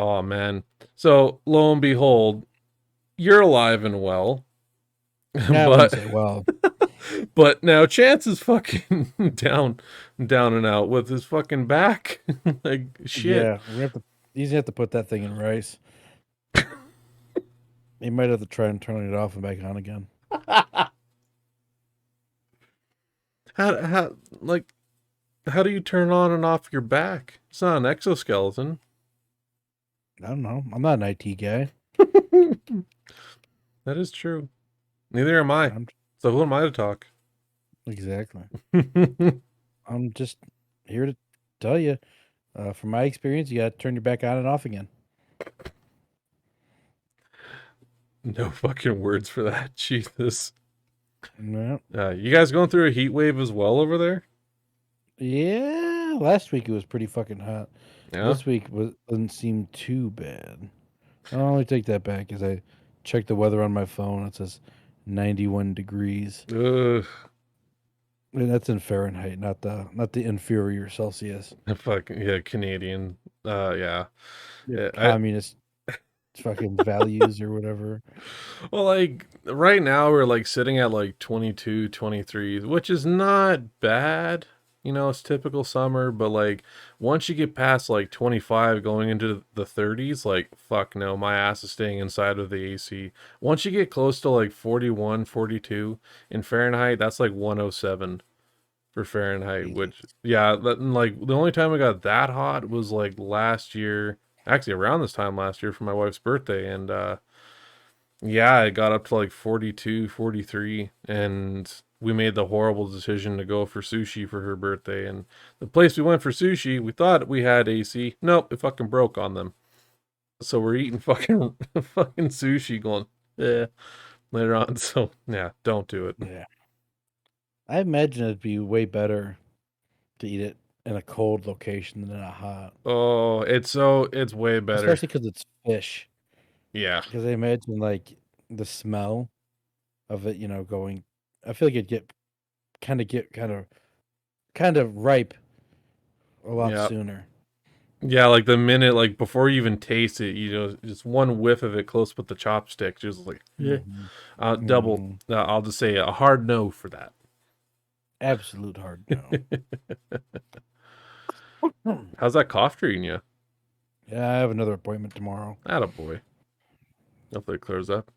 Oh man. So lo and behold, you're alive and well. I wouldn't but say well. but now Chance is fucking down and out with his fucking back. Like shit. Yeah, he's gonna have to put that thing in rice. He might have to try and turn it off and back on again. How like how do you turn on and off your back? It's not an exoskeleton. I don't know. I'm not an IT guy. That is true. Neither am I. I'm So who am I to talk? exactly. I'm just here to tell you, from my experience, you got to turn your back on and off again. No fucking words for that. Jesus. Yeah. You guys going through a heat wave as well over there? Yeah. Last week it was pretty fucking hot. Yeah. This week doesn't seem too bad. I'll only take that back because I checked the weather on my phone. It says 91 degrees. Ugh. And that's in Fahrenheit, not the inferior Celsius. Fucking yeah, Canadian. Yeah. Your Yeah, communist fucking values or whatever. well, like right now we're like sitting at like 22, 23, which is not bad. You know, it's typical summer, but like once you get past like 25 going into the 30s, like fuck no, my ass is staying inside of the AC. Once you get close to like 41, 42 in Fahrenheit, that's like 107 for Fahrenheit, Jesus. which yeah, like the only time it got that hot was like last year, actually around this time last year for my wife's birthday, and yeah, it got up to like 42, 43, and we made the horrible decision to go for sushi for her birthday. And the place we went for sushi, we thought we had AC. Nope, it fucking broke on them. So we're eating fucking fucking sushi going, yeah, later on. So yeah, don't do it. Yeah. I imagine it'd be way better to eat it in a cold location than in a hot. Oh, it's way better. Especially because it's fish. Yeah. Because I imagine like the smell of it, going. I feel like it'd get kind of ripe a lot Yeah. sooner. Yeah, like the minute, like before you even taste it, you know, just one whiff of it close with the chopstick, just like, yeah. Hmm. Double, Hmm. I'll just say a hard no for that. Absolute hard no. How's that cough treating you? Yeah, I have another appointment tomorrow. Attaboy. Hopefully it clears up.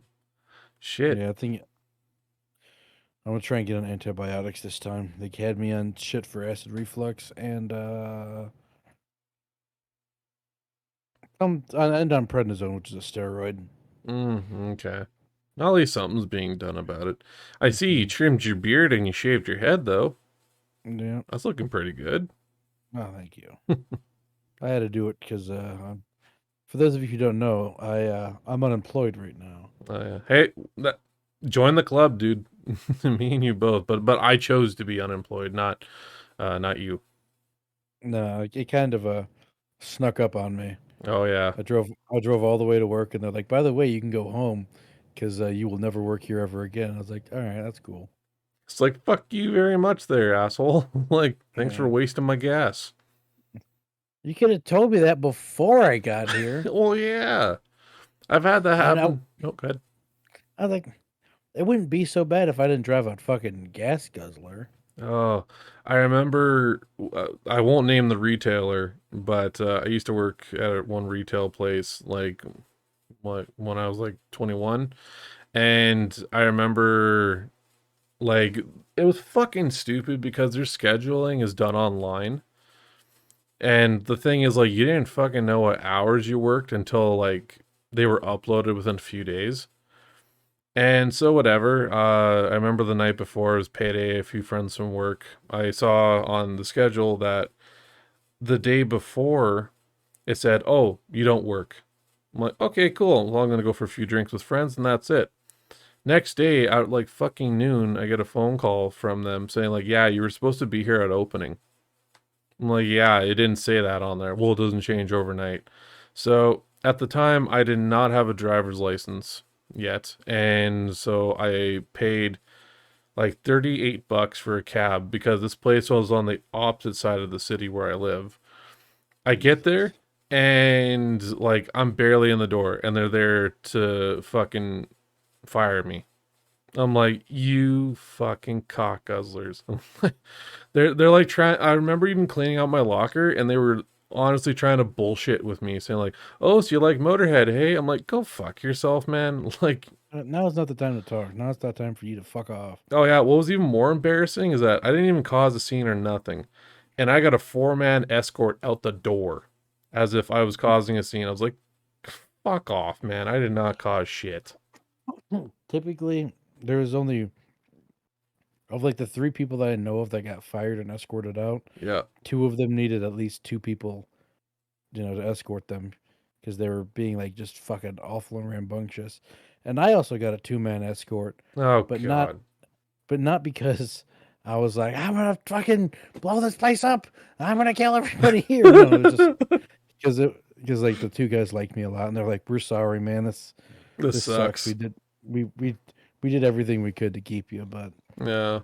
Shit. Yeah, I think I'm gonna try and get on antibiotics this time. They had me on shit for acid reflux and on prednisone, which is a steroid. Okay. At least something's being done about it. I see you Mhm. trimmed your beard and you shaved your head, though. Yeah. That's looking pretty good. Oh, thank you. I had to do it because for those of you who don't know, I'm unemployed right now. Hey, join the club, dude. Me and you both. But I chose to be unemployed, not you. No, it kind of snuck up on me. Oh yeah. I drove all the way to work, and they're like, "By the way, you can go home because you will never work here ever again." I was like, "All right, that's cool." It's like fuck you very much there, asshole. Like, thanks for Yeah. wasting my gas. You could have told me that before I got here. Well, yeah. I've had that And happen. Oh, good. I was like, it wouldn't be so bad if I didn't drive a fucking gas guzzler. Oh, I remember. I won't name the retailer, but I used to work at one retail place, like when I was like 21, and I remember like it was fucking stupid because their scheduling is done online. And the thing is, like, you didn't fucking know what hours you worked until like they were uploaded within a few days. And so whatever. I remember the night before it was payday. A few friends from work. I saw on the schedule that the day before it said, "Oh, you don't work." I'm like, "Okay, cool. Well, I'm gonna go for a few drinks with friends, and that's it." Next day, at like fucking noon, I get a phone call from them saying like, "Yeah, you were supposed to be here at opening." I'm like, "Yeah, it didn't say that on there." Well, it doesn't change overnight. So at the time, I did not have a driver's license yet, and so I paid like 38 bucks for a cab because this place was on the opposite side of the city where I live. I get Jesus. there and like I'm barely in the door, and they're there to fucking fire me. I'm like, you fucking cock guzzlers. They're like trying. I remember even cleaning out my locker, and they were honestly trying to bullshit with me, saying like, "Oh, so you like Motorhead? Hey." I'm like, "Go fuck yourself, man." Like, Now is not the time to talk. Now it's not time for you to fuck off. oh yeah. What was even more embarrassing is that I didn't even cause a scene or nothing, and I got a 4-man escort out the door, as if I was causing a scene. I was like, "Fuck off, man! I did not cause shit." Typically, there was only of like the 3 people that I know of that got fired and escorted out. Yeah. 2 of them needed at least 2 people, to escort them because they were being like just fucking awful and rambunctious. And I also got a 2-man escort, Oh but not god. but not because I was like, I'm gonna fucking blow this place up. I'm gonna kill everybody here. No, it was just because like the 2 guys liked me a lot, and they're like, "We're sorry, man. This This sucks. sucks. We we we did everything we could to keep you, but Yeah.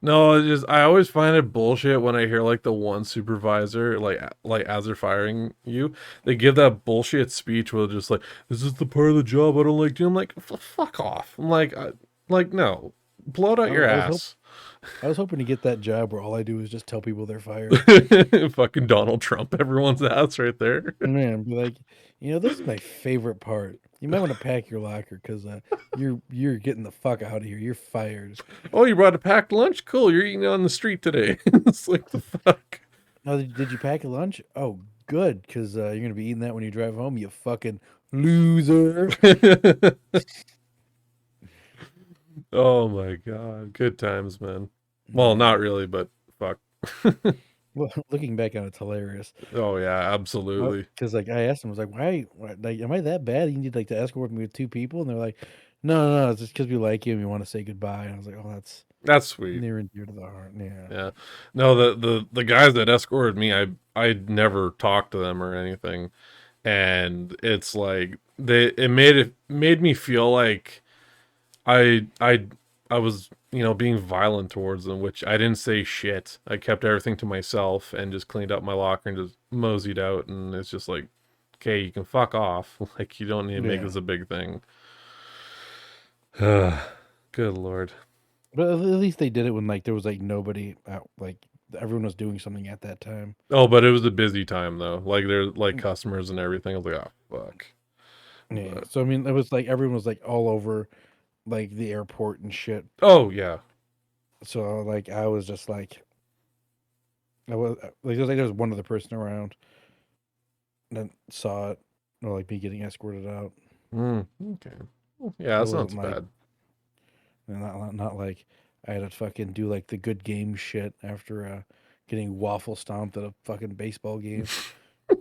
No, it's just I always find it bullshit when I hear like the one supervisor like as they're firing you, they give that bullshit speech where they're just like, "This is the part of the job I don't like doing." I'm like, Fuck off." I'm like no, blow it out I, your I was hope ass." I was hoping to get that job where all I do is just tell people they're fired. Fucking Donald Trump, everyone's ass right there. Man, be like, this is my favorite part. You might want to pack your locker because you're getting the fuck out of here. You're fired. Oh, you brought a packed lunch? Cool, you're eating on the street today. It's like the fuck. Oh, did you pack a lunch? Oh, good, because you're gonna be eating that when you drive home. You fucking loser. Oh my god, good times, man. Well, not really, but fuck. Well, looking back on it, it's hilarious. Oh yeah, absolutely. Because like I asked them, I was like, why, like, am I that bad? You need like to escort me with 2 people, and they're like, no, it's just because we like you and we want to say goodbye. And I was like, oh, that's That's sweet. near and dear to the heart. Yeah. Yeah. No, the guys that escorted me, I'd never talked to them or anything. And it's like it made me feel like I I was, being violent towards them, which I didn't say shit. I kept everything to myself and just cleaned up my locker and just moseyed out, and it's just like, okay, you can fuck off. Like you don't need to make Yeah. this a big thing. Good lord. But at least they did it when like there was like nobody out, like everyone was doing something at that time. Oh, but it was a busy time though. Like there's like customers and everything. I was like, oh fuck. Yeah. But So I mean, it was like everyone was like all over like the airport and shit. oh yeah. So like I was just like I was like there was one other person around that saw it or like me getting escorted out. Okay. Yeah, It that's not wasn't too like bad. not like I had to fucking do like the good game shit after getting waffle stomped at a fucking baseball game.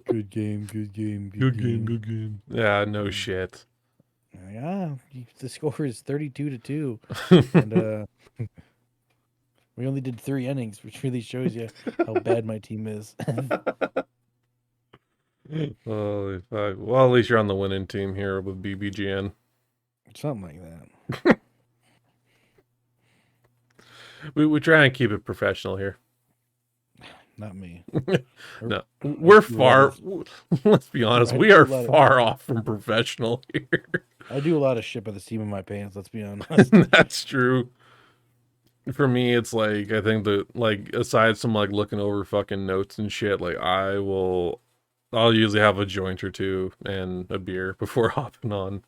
Good game, good game, good Good game, game. good game. Yeah, no Mm. shit. Like, the score is 32-2, and we only did 3 innings, which really shows you how bad my team is. Holy fuck. Well, at least you're on the winning team here with BBGN. Something like that. We try and keep it professional here. Not me. No, I we're do a lot far. of Let's be honest, I we do are a lot of far off from professional here. I do a lot of shit by the seam of my pants. Let's be honest. That's true. For me, it's like I think that like aside from like looking over fucking notes and shit, like I'll usually have a joint or two and a beer before hopping on.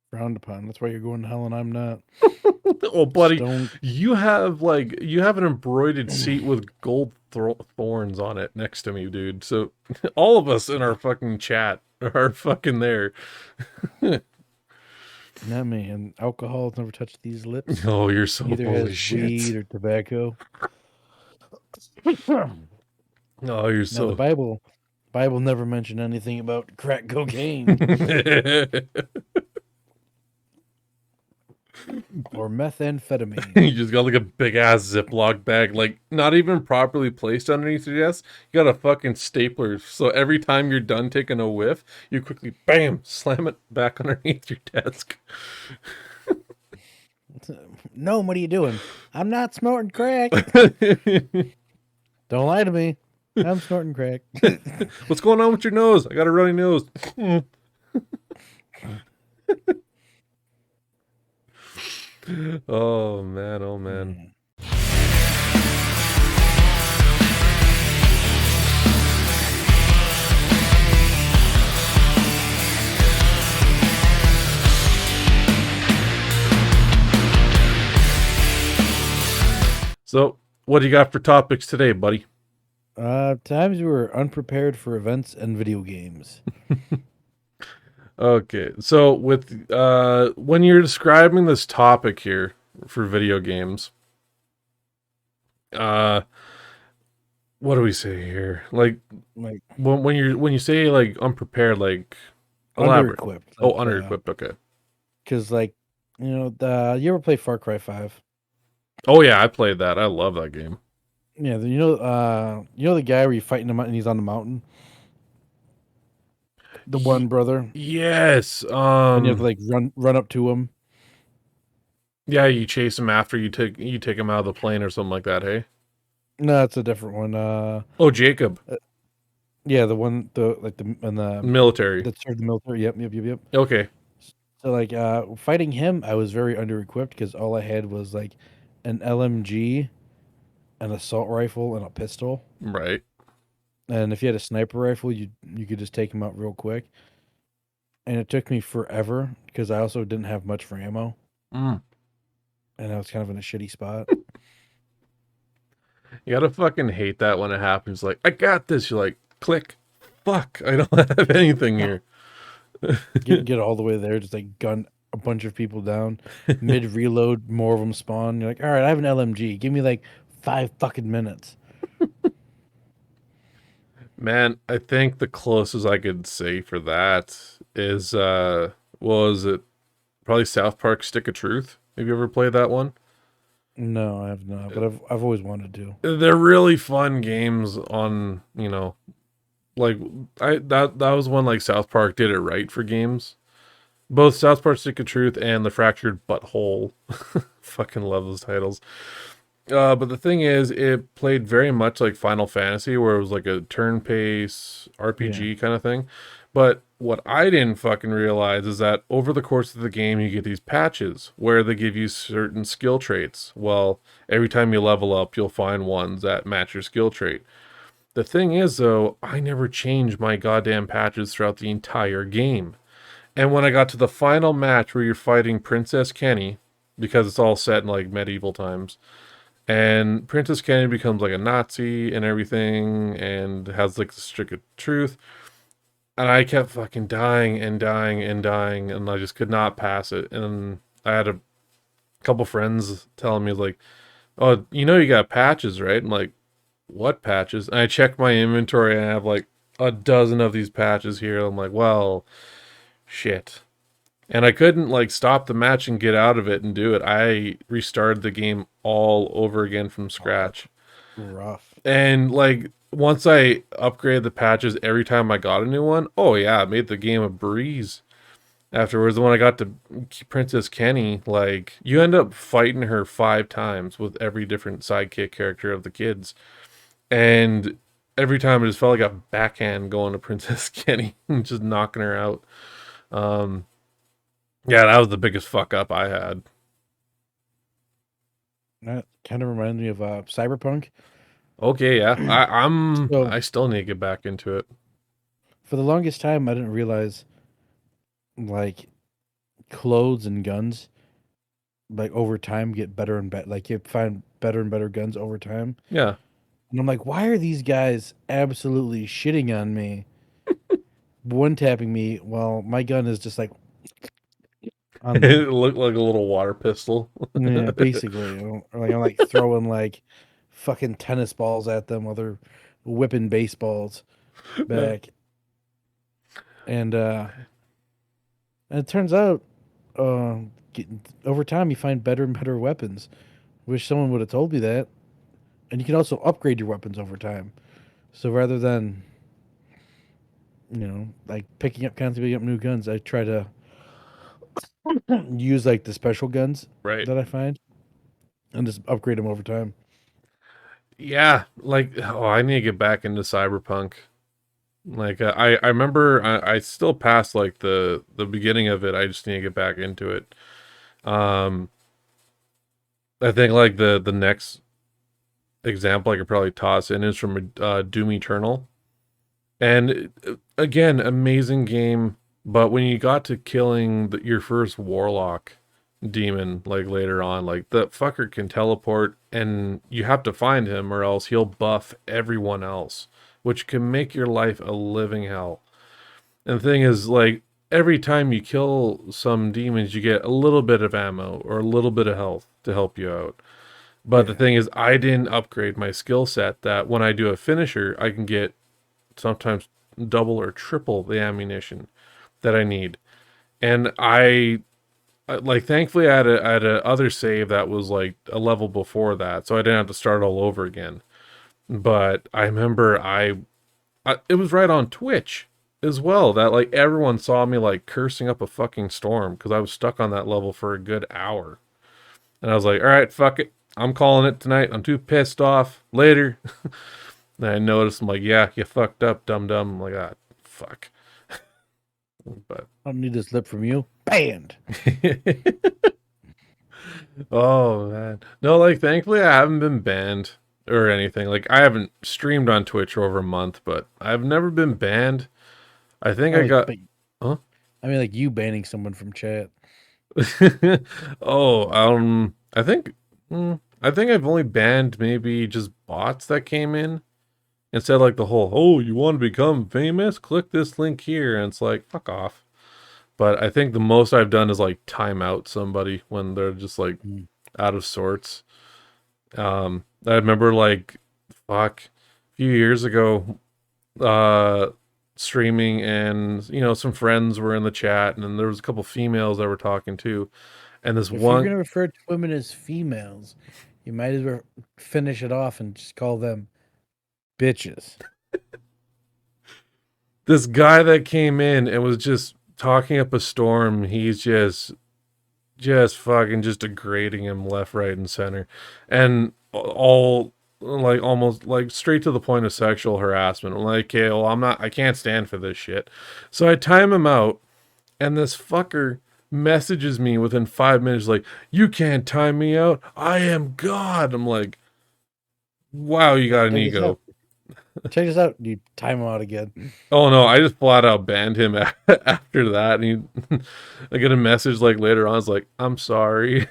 Frowned upon. That's why you're going to hell and I'm not. Oh, buddy, Stone. you have an embroidered seat with gold thorns on it next to me, dude. So all of us in our fucking chat are fucking there. Not me. And alcohol has never touched these lips. Oh, you're so Neither full has of weed shit. or tobacco. Oh, you're Now the so. Bible never mentioned anything about crack cocaine or methamphetamine. You just got like a big ass Ziploc bag, like not even properly placed underneath your desk. You got a fucking stapler, so every time you're done taking a whiff, you quickly bam slam it back underneath your desk. No, what are you doing? I'm not smoking crack. Don't lie to me. I'm snorting crack. What's going on with your nose? I got a runny nose. Oh man, oh man. Mm. So, what do you got for topics today, buddy? Times we were unprepared for events and video games. Okay, so with when you're describing this topic here for video games, uh, what do we say here? Like Like when you say like unprepared, like elaborate. under-equipped. Oh, Like, under-equipped. Okay. because like, you ever play Far Cry 5? Oh yeah, I played that. I love that game. Yeah, the guy where you're fighting him and he's on the mountain, the one Ye- brother, yes. and you have to like run up to him. Yeah, you chase him after you take him out of the plane or something like that. Hey. No, it's a different one. Oh, Jacob, Yeah, the one the like the and the military. that served the military. Yep. Okay, So like fighting him, I was very under-equipped because all I had was like an LMG, an assault rifle, and a pistol. right. And if you had a sniper rifle, you could just take him out real quick. And it took me forever because I also didn't have much for ammo, Mm. and I was kind of in a shitty spot. You gotta fucking hate that when it happens. Like, I got this. You're like, click. Fuck, I don't have anything here. Get all the way there, just like gun a bunch of people down. Mid reload, more of them spawn. You're like, all right, I have an LMG. Give me like 5 fucking minutes. Man, I think the closest I could say for that is was it probably South Park Stick of Truth? Have you ever played that one? No, I have not, but I've always wanted to. They're really fun games on, like that was when like South Park did it right for games. Both South Park Stick of Truth and The Fractured Butthole. Fucking love those titles. But the thing is, it played very much like Final Fantasy, where it was like a turn-based Yeah, RPG kind of thing. But what I didn't fucking realize is that over the course of the game, you get these patches where they give you certain skill traits. Well, every time you level up, you'll find ones that match your skill trait. The thing is, though, I never changed my goddamn patches throughout the entire game. And when I got to the final match where you're fighting Princess Kenny, because it's all set in like medieval times, and Princess Kenny becomes like a Nazi and everything, and has like the stick of truth. And I kept fucking dying and dying and dying, and I just could not pass it. And I had a couple friends telling me like, "Oh, you got patches, right?" I'm like, "What patches?" And I checked my inventory, and I have like a dozen of these patches here. I'm like, "Well, shit." And I couldn't like stop the match and get out of it and do it. I restarted the game all over again from oh, that's scratch. rough. And like once I upgraded the patches every time I got a new one, oh yeah, it made the game a breeze. Afterwards, when I got to Princess Kenny, like you end up fighting her 5 times with every different sidekick character of the kids. And every time it just felt like a backhand going to Princess Kenny and just knocking her out. Um yeah, that was the biggest fuck up I had. That kind of reminds me of Cyberpunk. Okay, yeah. So I still need to get back into it. for the longest time, I didn't realize like clothes and guns like over time get better and better. Like you find better and better guns over time. Yeah. And I'm like, why are these guys absolutely shitting on me, one tapping me while my gun is just like on them? It looked like a little water pistol. Yeah, basically. Or like I'm like throwing like fucking tennis balls at them while they're whipping baseballs back. And it turns out, uh, over time you find better and better weapons. Wish someone would have told me that. And you can also upgrade your weapons over time. So rather than like constantly picking up new guns, I try to use like the special guns Right. that I find and just upgrade them over time. Yeah, like oh, I need to get back into Cyberpunk. Like I remember I still passed like the beginning of it. I just need to get back into it. Um, I think like the next example I could probably toss in is from Doom Eternal. And again, amazing game. But when you got to killing your first warlock demon, like later on, like the fucker can teleport, and you have to find him, or else he'll buff everyone else, which can make your life a living hell. And the thing is, like every time you kill some demons, you get a little bit of ammo or a little bit of health to help you out. But the Yeah, thing is, I didn't upgrade my skill set that when I do a finisher, I can get sometimes double or triple the ammunition that I need. And like thankfully I had a other save that was like a level before that, so I didn't have to start all over again. But I remember I it was right on Twitch as well that like everyone saw me like cursing up a fucking storm because I was stuck on that level for a good hour. And I was like, all right, fuck it. I'm calling it tonight. I'm too pissed off. Later. And I noticed, I'm like, yeah, you fucked up, dum dum. I'm like, ah, fuck. But I don't need this lip from you. Banned. oh man, no, like thankfully I haven't been banned or anything. Like I haven't streamed on Twitch for over a month, but I've never been banned. I think I I like, got, but huh? I mean, like you banning someone from chat. Oh, I think I've only banned maybe just bots that came in instead of like the whole, oh, you want to become famous? Click this link here, and it's like, fuck off. But I think the most I've done is like time out somebody when they're just like Mm. out of sorts. I remember like fuck a few years ago, uh, streaming, and you know some friends were in the chat, and then there was a couple females that were talking too, and this If you're one gonna refer to women as females, you might as well finish it off and just call them bitches. this guy that came in and was just talking up a storm. He's just fucking just degrading him left, right, and center, and all like almost like straight to the point of sexual harassment. I'm like, okay, well, I can't stand for this shit. So I time him out, and this fucker messages me within 5 minutes, like, you can't time me out. I am God. I'm like, wow, you got an Check this out. ego. Check this out. You time them out again. Oh no, I just flat out banned him after that. And I get a message like later on. It's like, I'm sorry.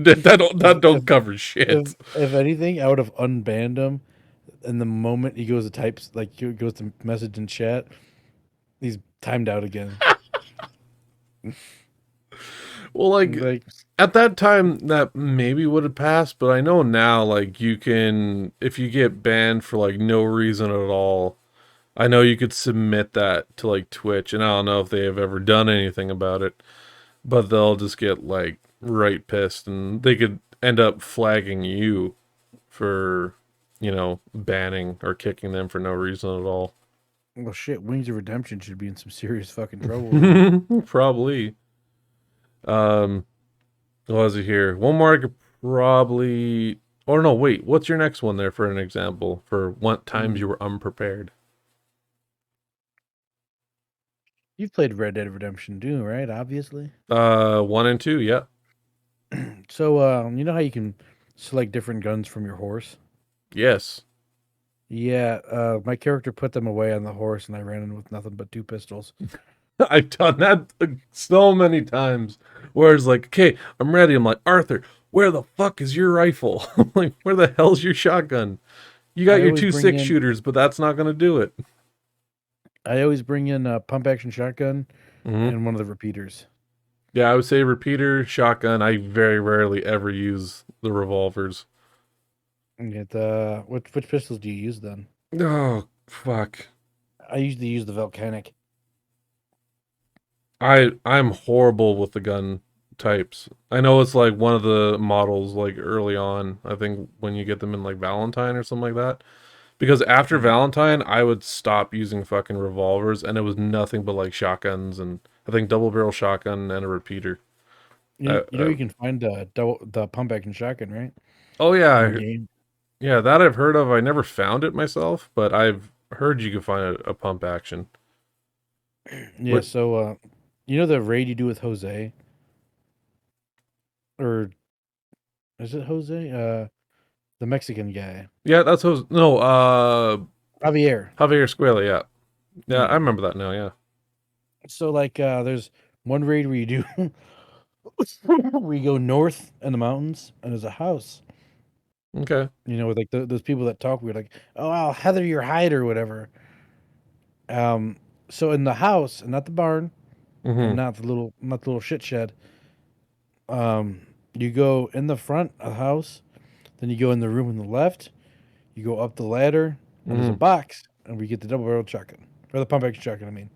If That if don't cover shit. if anything, I would have unbanned him. And the moment he goes to types, like he goes to message in chat, he's timed out again. Well, like Like, at that time, that maybe would have passed, but I know now, like you can, if you get banned for like no reason at all, I know you could submit that to like Twitch, and I don't know if they have ever done anything about it, but they'll just get like right pissed, and they could end up flagging you for, banning or kicking them for no reason at all. well, shit, Wings of Redemption should be in some serious fucking trouble then. Probably. Um, what was it here? One more I could probably. Or no, wait. What's your next one there for an example for what times Mm. you were unprepared? You've played Red Dead Redemption 2, right? Obviously. One and two. Yeah. So, you know how you can select different guns from your horse? Yes. Yeah, my character put them away on the horse, and I ran in with nothing but two pistols. I've done that so many times. Where it's like, okay, I'm ready. I'm like, Arthur, where the fuck is your rifle? I'm like, where the hell's your shotgun? You got I your always two bring six in, shooters, but that's not gonna do it. I always bring in a pump action shotgun Hmm. and one of the repeaters. Yeah, I would say repeater, shotgun. I very rarely ever use the revolvers. And get which pistols do you use then? Oh fuck. I usually use the volcanic. I'm horrible with the gun types. I know it's like one of the models like early on. I think when you get them in like Valentine or something like that. Because after Mm. Valentine, I would stop using fucking revolvers, and it was nothing but like shotguns, and I think double barrel shotgun and a repeater. You I, know you can find the pump action shotgun, right? oh yeah, In the game. Yeah, that I've heard of. I never found it myself, but I've heard you can find a pump action. Yeah, What? so you know the raid you do with Jose, or is it Jose? The Mexican guy, Yeah, that's no, Javier. Javier Squale, yeah. Yeah, I Yeah. remember that now, yeah. So like, there's one raid where you do where you go north in the mountains, and there's a house. Okay. You know, with like those people that talk weird, like, "Oh, I'll heather your hide" or whatever. Um, so in the house, and not the barn, and Mm-hmm. not the little shit shed. You go in the front of the house, then you go in the room on the left. You go up the ladder, and there's a Mm-hmm. box, and we get the double barrel shotgun or the pump action shotgun. I mean,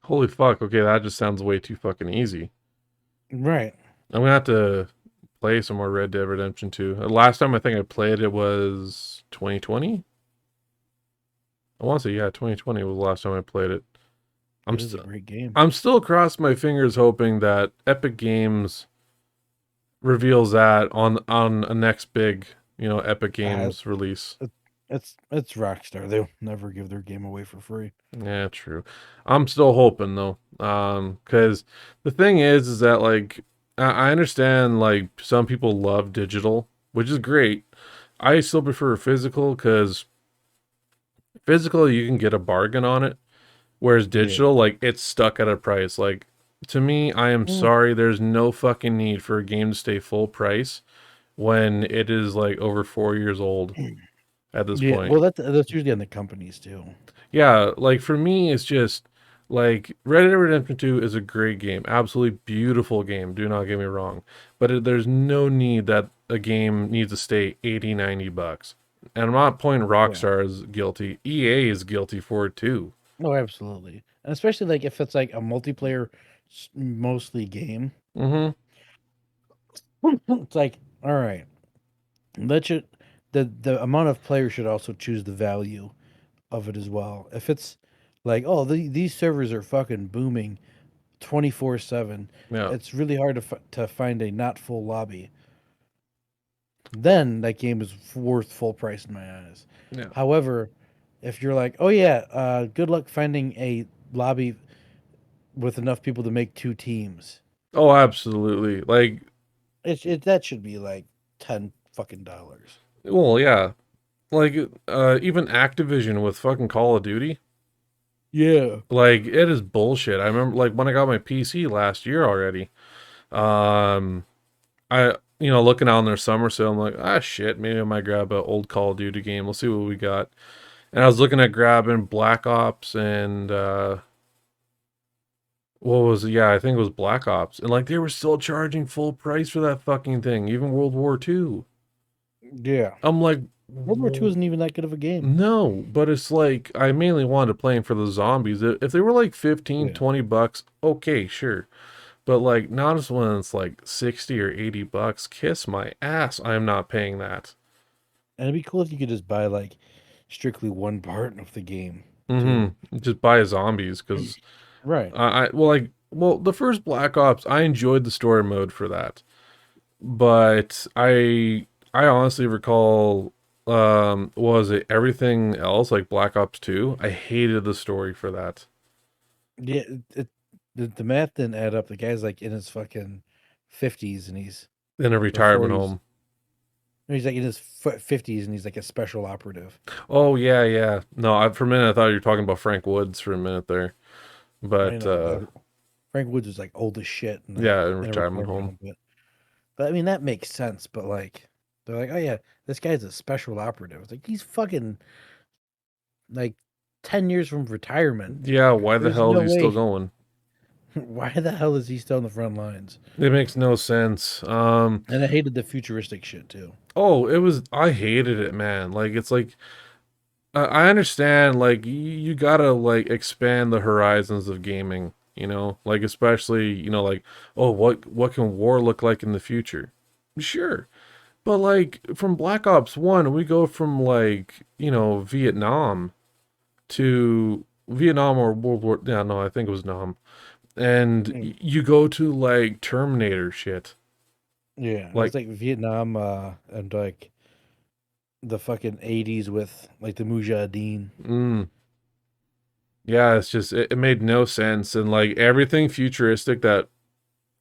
Holy fuck, okay, that just sounds way too fucking easy. right? I'm gonna have to play some more Red Dead Redemption 2. Last time I think I played it was 2020. I want to say, yeah, 2020 was the last time I played it. I'm It is a still great game. I'm still crossing my fingers hoping that Epic Games reveals that on a next big, Epic Uh, Games release. it, it's Rockstar. They'll never give their game away for free. Yeah, true. I'm still hoping though. Because the thing is that like I understand like some people love digital, which is great. I still prefer physical because physical you can get a bargain on it, whereas Yeah. digital like it's stuck at a price. Like to me, I am Mm. sorry, there's no fucking need for a game to stay full price when it is like over 4 years old at this Yeah. Well, point. that's usually on the companies too. Yeah, like for me, it's just like Red Dead Redemption 2 is a great game, absolutely beautiful game. Do not get me wrong, but there's no need that a game needs to stay 80, $90. And I'm not pointing Yeah. Rockstar as guilty. EA is guilty for it too. No, absolutely. And especially like if it's like a multiplayer mostly game. Mm-hmm. It's like, all right, that should the amount of players should also choose the value of it as well. If it's like, oh, these servers are fucking booming 24/7, Yeah. it's really hard to find a not full lobby. Then that game is worth full price in my eyes. Yeah. However, if you're like, oh yeah, good luck finding a lobby with enough people to make two teams, Oh, absolutely. Like, that should be like $10 fucking. well, yeah. Like, even Activision with fucking Call of Duty. Yeah. Like, it is bullshit. I remember, like, when I got my PC last year already. Um, looking out on their summer sale, I'm like, ah, shit, maybe I might grab an old Call of Duty game. Let's see what we got. And I was looking at grabbing Black Ops and what was it? Yeah, I think it was Black Ops, and like they were still charging full price for that fucking thing, even World War II. Yeah. I'm like, World War II isn't even that good of a game. no, but it's like I mainly wanted to play for the zombies. If they were like 15, Yeah. $20, okay, sure. But like not as when it's like 60 or $80. Kiss my ass. I am not paying that. And it'd be cool if you could just buy like strictly one part of the game too. Just buy zombies because Right. the first Black Ops, I enjoyed the story mode for that, but I honestly recall, was it everything else like Black Ops 2? I hated the story for that. Yeah, the math didn't add up. The guy's like in his fucking 50s and he's In a or retirement 40s. home. No, he's like in his 50s and he's like a special operative. Oh yeah, yeah. No, for a minute I thought you were talking about Frank Woods for a minute there, I but know, but Frank Woods was like old as shit and yeah, in a in a retirement retirement home. home. But I mean that makes sense. But like they're like, oh yeah, this guy's a special operative. It's like he's fucking like 10 years from retirement. Yeah, why the There's hell is no he still way. going? Why the hell is he still on the front lines? It makes no sense. And I hated the futuristic shit too. Oh, I hated it, man. Like it's like I understand like you gotta like expand the horizons of gaming, like especially, like, oh, what can war look like in the future? Sure. But like from Black Ops 1, we go from like, Vietnam or World War, yeah, no, I think it was Nam. And Mm. you go to like Terminator shit. Yeah, it was Like like Vietnam and like the fucking 80s with like the Mujahideen. Mm. Yeah, it's just it made no sense, and like everything futuristic that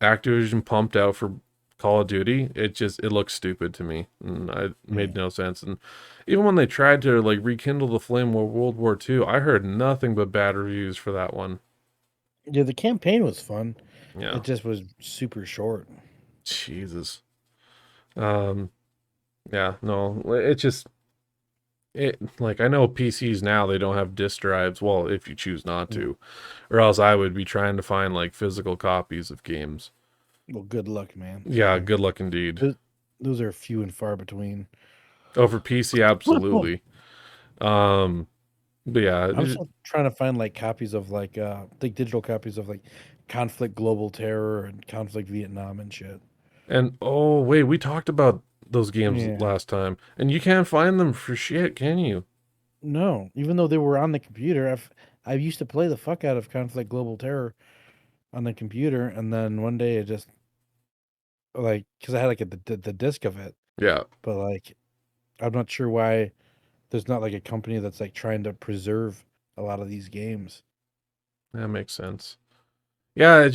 Activision pumped out for Call of Duty, it looks stupid to me, and it Yeah. made no sense. And even when they tried to like rekindle the flame of World War II, I heard nothing but bad reviews for that one. Yeah, the campaign was fun. Yeah, It just was super short. Jesus. Um, yeah, no, it just it like I know PCs now they don't have disk drives. Well, if you choose not Mm. to, or else I would be trying to find like physical copies of games. Well, good luck, man. Yeah, good luck indeed. Those, those are few and far between. Over PC, absolutely. Um, but yeah, I'm still trying to find like copies of like digital copies of like Conflict Global Terror and Conflict Vietnam and shit. and oh wait, we talked about those games Yeah. last time, and you can't find them for shit, can you? No, even though they were on the computer, I used to play the fuck out of Conflict Global Terror on the computer, and then one day it just like because I had like the disc of it, Yeah, but like I'm not sure why there's not like a company that's like trying to preserve a lot of these games. that makes sense. Yeah,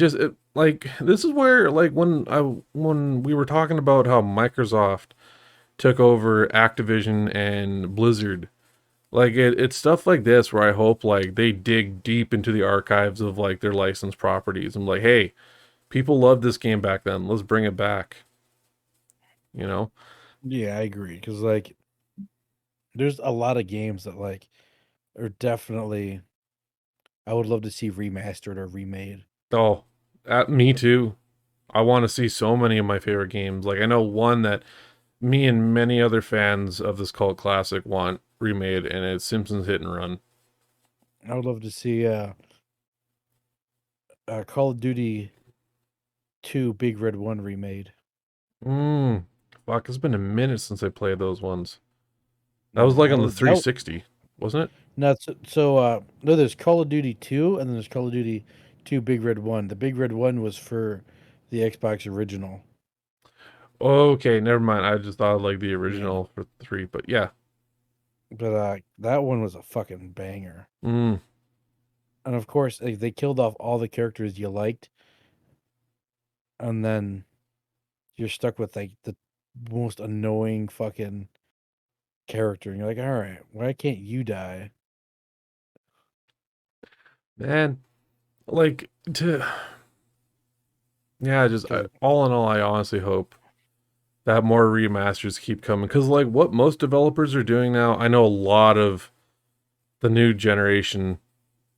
like this is where like when we were talking about how Microsoft took over Activision and Blizzard. Like it's stuff like this where I hope like they dig deep into the archives of like their licensed properties. I'm like, hey, people loved this game back then. Let's bring it back. You know? Yeah, I agree because like there's a lot of games that like are definitely I would love to see remastered or remade. Oh, me too. I want to see so many of my favorite games. Like I know one that me and many other fans of this cult classic want remade, and it's Simpsons Hit and Run. I would love to see Call of Duty 2 Big Red 1 remade. Mm, fuck, it's been a minute since I played those ones. That was Yeah, like on the 360, wasn't it? no, no, there's Call of Duty 2 and then there's Call of Duty 2 Big Red 1. The Big Red 1 was for the Xbox original. Okay, never mind. I just thought like the Yeah. original for three, but yeah. But that one was a fucking banger. Mm, And of course, like, they killed off all the characters you liked, and then you're stuck with like the most annoying fucking character. And you're like, all right, why can't you die? man, like to yeah, just Because all in all, I honestly hope that more remasters keep coming because like what most developers are doing now, I know a lot of the new generation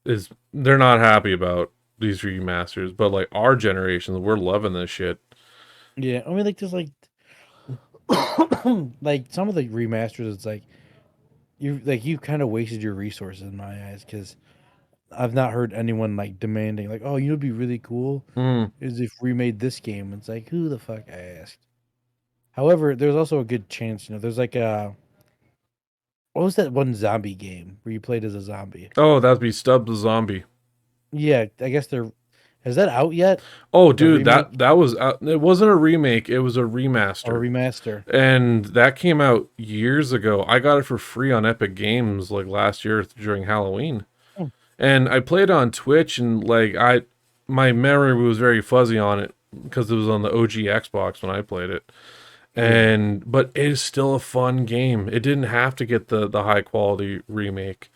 is they're not happy about these remasters, but like our generations, we're loving this shit. yeah, I mean, like there's like like some of the remasters. It's like you kind of wasted your resources in my eyes because I've not heard anyone like demanding like, oh, you know, it'd be really cool Mm. is if we made this game. It's like who the fuck asked? However, there's also a good chance, there's like what was that one zombie game where you played as a zombie? Oh, that'd be Stub the Zombie. Yeah, I guess they're is that out yet? Oh, The dude, remake that was it wasn't a remake, it was a or remaster. remaster? And that came out years ago. I got it for free on Epic Games like last year during Halloween. Hmm. And I played on Twitch and like I my memory was very fuzzy on it because it was on the OG Xbox when I played it. Yeah, And but it is still a fun game. It didn't have to get the high quality remake.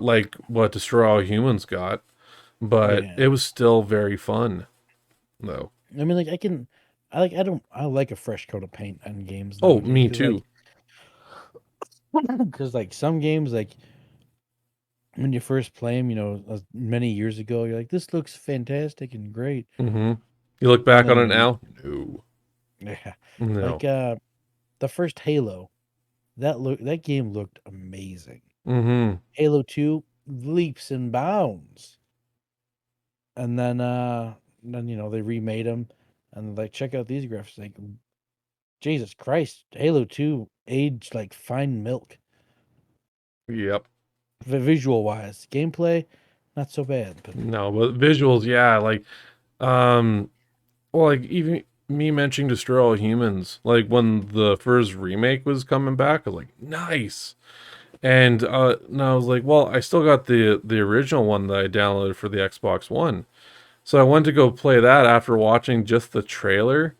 Like what Destroy All Humans got, but yeah. it was still very fun though. I mean, like I like a fresh coat of paint on games Oh, nowadays me too. because like some games like when you first play them, many years ago, you're like, this looks fantastic and great, Mm-hmm. You look and back then on it now? No. yeah, like No. the first Halo, that game looked amazing. Mm-hmm. Halo 2 leaps and bounds. And then they remade them and like check out these graphics like Jesus Christ, Halo 2 aged like fine milk. Yep. Visual wise, gameplay not so bad, but No, but visuals, yeah, like um well like even me mentioning Destroy All Humans, like when the first remake was coming back, I was like, nice. And I was like, well, I still got the original one that I downloaded for the Xbox One. So I went to go play that after watching just the trailer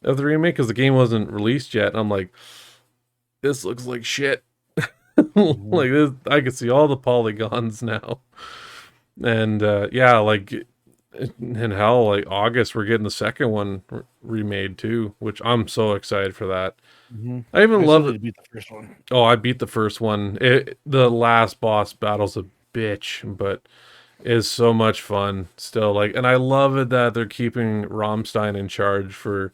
of the remake because the game wasn't released yet. And I'm like, this looks like shit. Mhm. Like this, I could see all the polygons now. And yeah, like in hell, like August, we're getting the second one remade too, which I'm so excited for that. Mhm. I even I still love need it. to beat the first one. Oh, I beat the first one. The last boss battle's a bitch, but is so much fun still. Like, and I love it that they're keeping Rammstein in charge for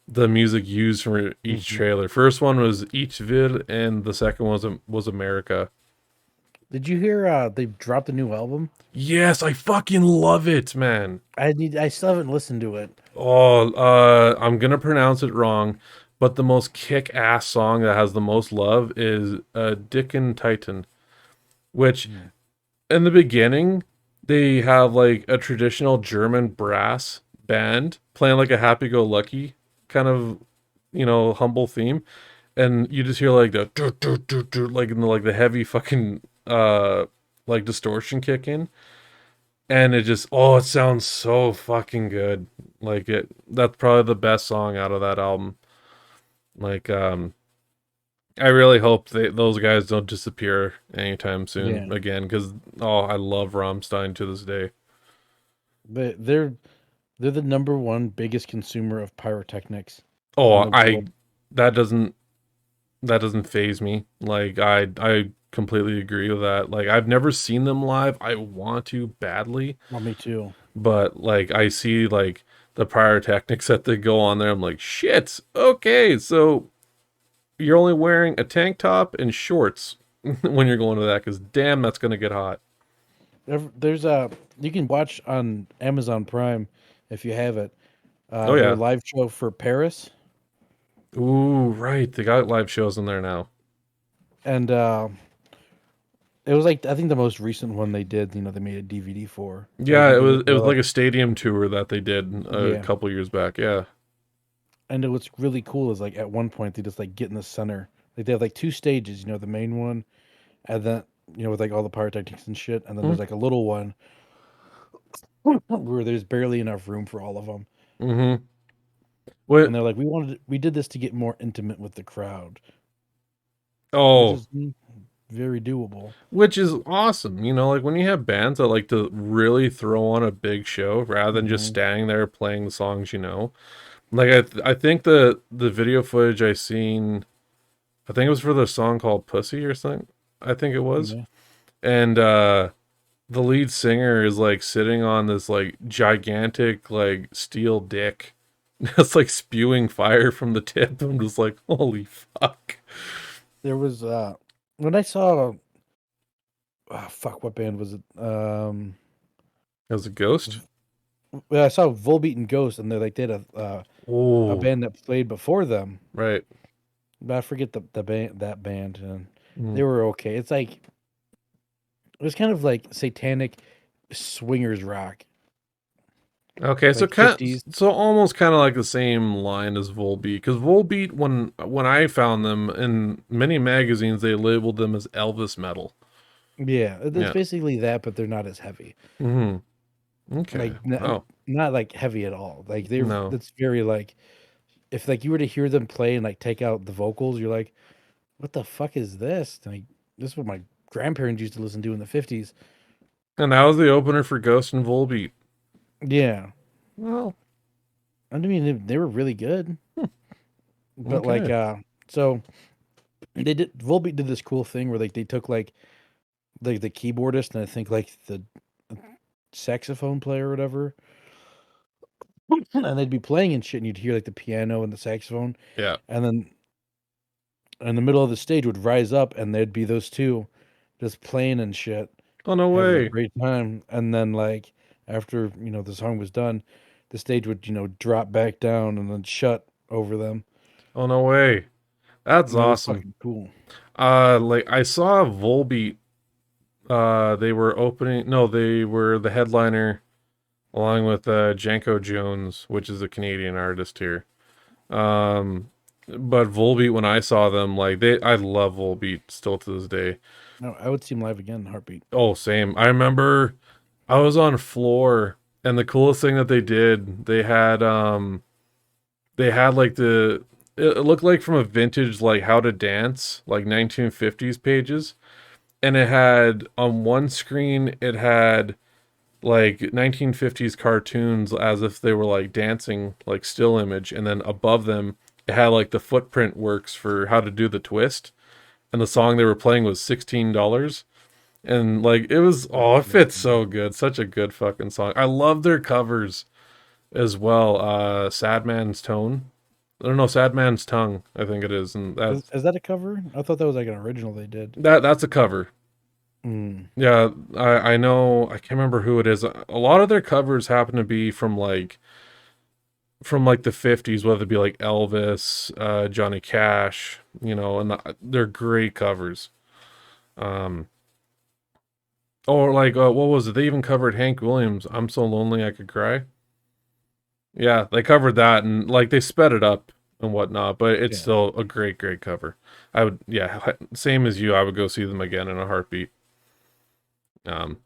the music used for each Mhm. trailer. First one was Ich Will, and the second one was America. Did you hear they dropped a new album? Yes, I fucking love it, man. I still haven't listened to it. Oh, I'm gonna pronounce it wrong, but the most kick-ass song that has the most love is Dick and Titan, which Mm. in the beginning they have like a traditional German brass band playing like a happy-go-lucky kind of, humble theme, and you just hear like the like in the like the heavy fucking like distortion kick in, and it just it sounds so fucking good. Like that's probably the best song out of that album. Like I really hope those guys don't disappear anytime soon Yeah, again because I love Rammstein to this day. they're the number one biggest consumer of pyrotechnics in Oh, the I world. that doesn't that doesn't phase me. Like I completely agree with that. Like I've never seen them live. I want to badly, Well, me too. but like I see like the pyrotechnics that they go on there. I'm like, shit. Okay, so you're only wearing a tank top and shorts when you're going to that because damn, that's gonna get hot. There's a you can watch on Amazon Prime if you have it. Oh Their yeah. live show for Paris, Ooh, right. They got live shows in there now. and it was like I think the most recent one they did. They made a DVD for. Like Yeah, you it could, was like a stadium tour that they did a yeah. couple years back. Yeah. And what's really cool is like at one point they just like get in the center. Like they have like two stages. The main one, and then with like all the pyrotechnics and shit, and then there's like a little one where there's barely enough room for all of them. Mm-hmm. And What? they're like, we did this to get more intimate with the crowd, which Oh, is very doable. which is awesome. Like when you have bands that like to really throw on a big show rather than just Hmm. standing there playing the songs. Like I think the video footage I seen, I think it was for the song called Pussy or something. I think it was. Yeah, And the lead singer is like sitting on this like gigantic like steel dick that's like spewing fire from the tip. I'm just like, holy fuck. there was when I saw fuck, what band was it? As a ghost? V- I saw Volbeat and Ghost, and they did a Oh, band that played before them. right. But I forget the band that band, and they Mm. were okay. It was kind of like satanic swingers rock, Okay, like 50s. so almost kind of like the same line as Volbeat, because Volbeat, when I found them in many magazines, they labeled them as Elvis metal. Yeah, it's Yeah. basically that, but they're not as heavy. Hmm. Okay. Like Wow. not like heavy at all. Like No. that's very like if like you were to hear them play and like take out the vocals, you're like, what the fuck is this? Like this is what my grandparents used to listen to in the 50s. And that was the opener for Ghost and Volbeat. Yeah. Well, I mean they were really good. But like okay. so they did Volbeat did this cool thing where like they took like the keyboardist and I think like the saxophone player or whatever, and they'd be playing and shit, and you'd hear like the piano and the saxophone, Yeah. and then in the middle of the stage would rise up, and there'd be those two just playing and shit, Oh, no having a way. great time, and then like after the song was done, the stage would drop back down and then shut over them, Oh, no way. That's and it was awesome. fucking cool. Like I saw Volbeat. They were opening. No, they were the headliner along with Janko Jones, which is a Canadian artist here. Um, but Volbeat, when I saw them, like I love Volbeat still to this day. No, I would see him live again in a heartbeat. Oh, same. I remember I was on floor, and the coolest thing that they had like it looked like from a vintage like how to dance like 1950s pages, and it had on one screen it had like 1950s cartoons as if they were like dancing like still image, and then above them it had like the footprint works for how to do the twist, and the song they were playing was $16, and like it was, oh, it fits so good, such a good fucking song. I love their covers as well. Sad Man's Tone, I don't know, Sad Man's Tongue, I think it is, and Is that a cover? I thought that was like an original they did. that's a cover. Mm. Yeah, I know, I can't remember who it is. A lot of their covers happen to be from like the 50s, whether it be like Elvis, Johnny Cash, and they're great covers. Um, or like what was it? They even covered Hank Williams, "I'm So Lonely I Could Cry." Yeah, they covered that, and like they sped it up and whatnot, but it's Yeah. still a great cover. I would, yeah, same as you. I would go see them again in a heartbeat. Um,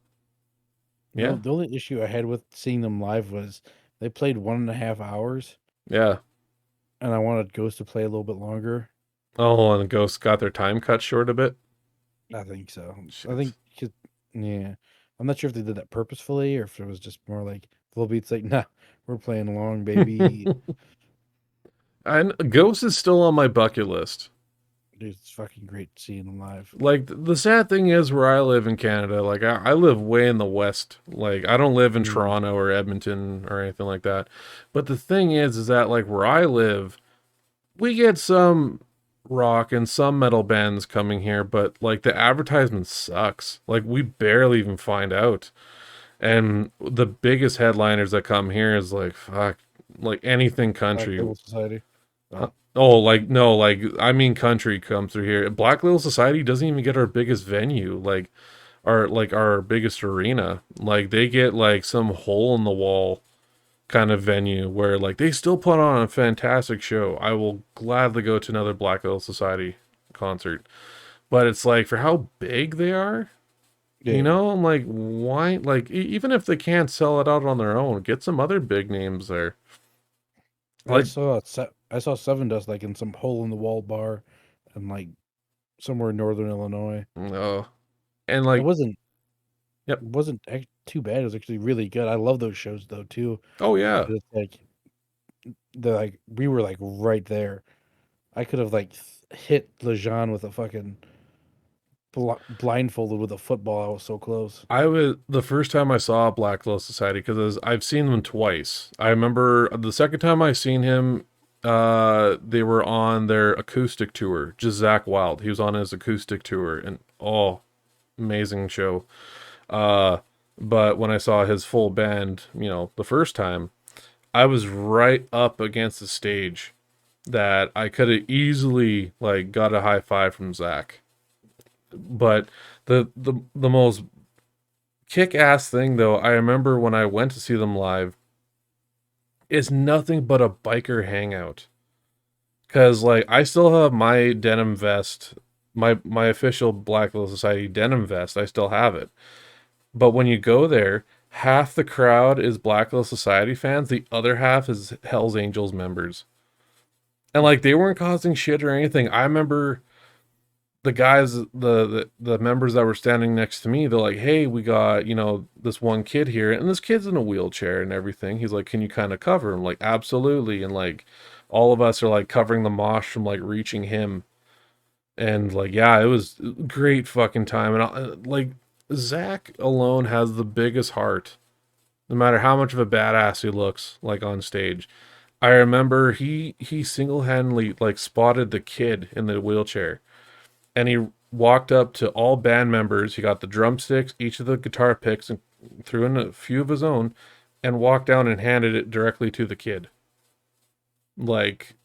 yeah, The only issue I had with seeing them live was they played 1.5 hours, yeah. and I wanted Ghost to play a little bit longer. Oh, and the Ghosts got their time cut short a bit. I think so. I Shit. think, 'cause- yeah. I'm not sure if they did that purposefully or if it was just more like Volbeat's like, nah, we're playing long, baby. And Ghost is still on my bucket list. Dude, it's fucking great seeing them live. Like the sad thing is, where I live in Canada, like I live way in the west. Like I don't live in Mm. Toronto or Edmonton or anything like that. But the thing is that like where I live, we get some rock and some metal bands coming here, but like the advertisement sucks. Like we barely even find out. And the biggest headliners that come here is like fuck, like anything Black country. Label Society. Huh? Oh, Oh, like no, like I mean country comes through here. Black Little Society doesn't even get our biggest venue, like our biggest arena. Like they get like some hole in the wall kind of venue where like they still put on a fantastic show. I will gladly go to another Black Little Society concert. But it's like for how big they are, yeah. I'm like, why? Like even if they can't sell it out on their own, get some other big names there. Like, I saw Seven Dust like in some hole in the wall bar and like somewhere in northern Illinois. oh, and It like, wasn't yep. too bad. It was actually really good. I love those shows though too. Oh yeah. 'Cause it's like we were like right there. I could have like hit Lejean with a fucking blindfolded with a football. I was so close. I was the first time I saw Black Little Society because I've seen them twice. I remember the second time I seen him, they were on their acoustic tour. Just Zach Wild, he was on his acoustic tour, and oh, amazing show. Uh, but when I saw his full band, the first time, I was right up against the stage that I could have easily like got a high five from Zach. But the most kick ass thing though, I remember when I went to see them live, is nothing but a biker hangout. Cause like I still have my denim vest, my official Black Little Society denim vest. I still have it. But when you go there, half the crowd is Black Little Society fans, the other half is Hell's Angels members. And like they weren't causing shit or anything. I remember the guys, the members that were standing next to me, they're like, "Hey, we got this one kid here, and this kid's in a wheelchair and everything." He's like, "Can you kind of cover him?" Like, absolutely. And like, all of us are like covering the mosh from like reaching him, and like, yeah, it was a great fucking time. And like, Zach alone has the biggest heart, no matter how much of a badass he looks like on stage. I remember he single handedly like spotted the kid in the wheelchair, and he walked up to all band members. He got the drumsticks, each of the guitar picks, and threw in a few of his own, and walked down and handed it directly to the kid. Like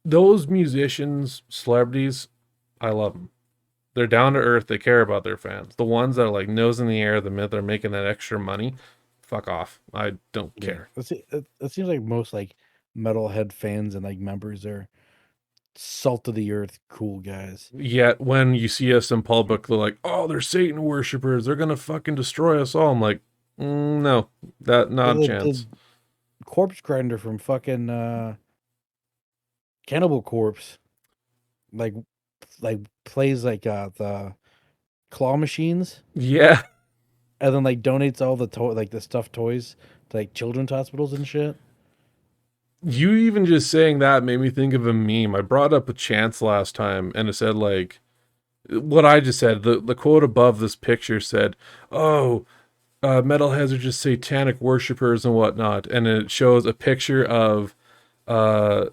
those musicians, celebrities, I love them. They're down to earth. They care about their fans. The ones that are like nose in the air, the minute they're making that extra money, fuck off. I don't Yeah, care. it seems like most like metalhead fans and like members are salt of the earth, cool guys. Yet when you see us in public, they're like, "Oh, they're Satan worshippers. They're gonna fucking destroy us all." I'm like, no, that Yeah, not a the chance. corpse grinder from fucking Cannibal Corpse, like plays like the claw machines, Yeah, and then like donates all the like the stuffed toys to like children's hospitals and shit. you even just saying that made me think of a meme. I brought up a chance last time, and it said like what I just said. The quote above this picture said, "Oh, metalheads are just satanic worshippers and whatnot," and it shows a picture of uh,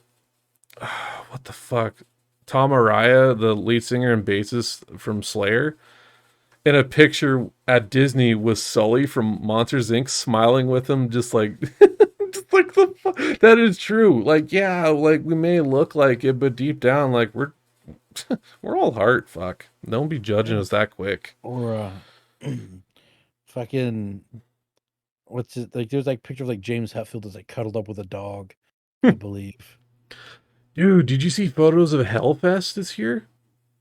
what the fuck, Tom Araya, the lead singer and bassist from Slayer, in a picture at Disney with Sully from Monsters Inc. smiling with him, just like, just like that is true. Like, yeah, like we may look like it, but deep down, like we're all heart. Fuck, don't be judging Yeah. us that quick. Or fucking what's it like? There's like picture of like James Hetfield is like cuddled up with a dog, I believe. Dude, did you see photos of Hellfest this year?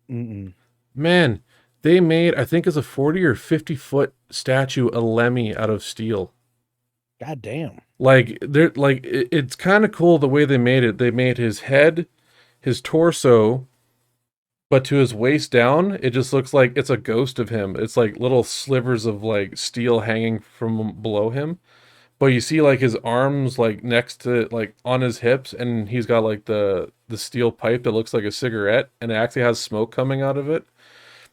Mm-mm. Man, they made I think it's a 40 or 50 foot statue of Lemmy out of steel. God damn. Like they're like it's kind of cool the way they made it. They made his head, his torso, but to his waist down, it just looks like it's a ghost of him. It's like little slivers of like steel hanging from below him. But you see like his arms like next to like on his hips, and he's got like the steel pipe that looks like a cigarette, and it actually has smoke coming out of it.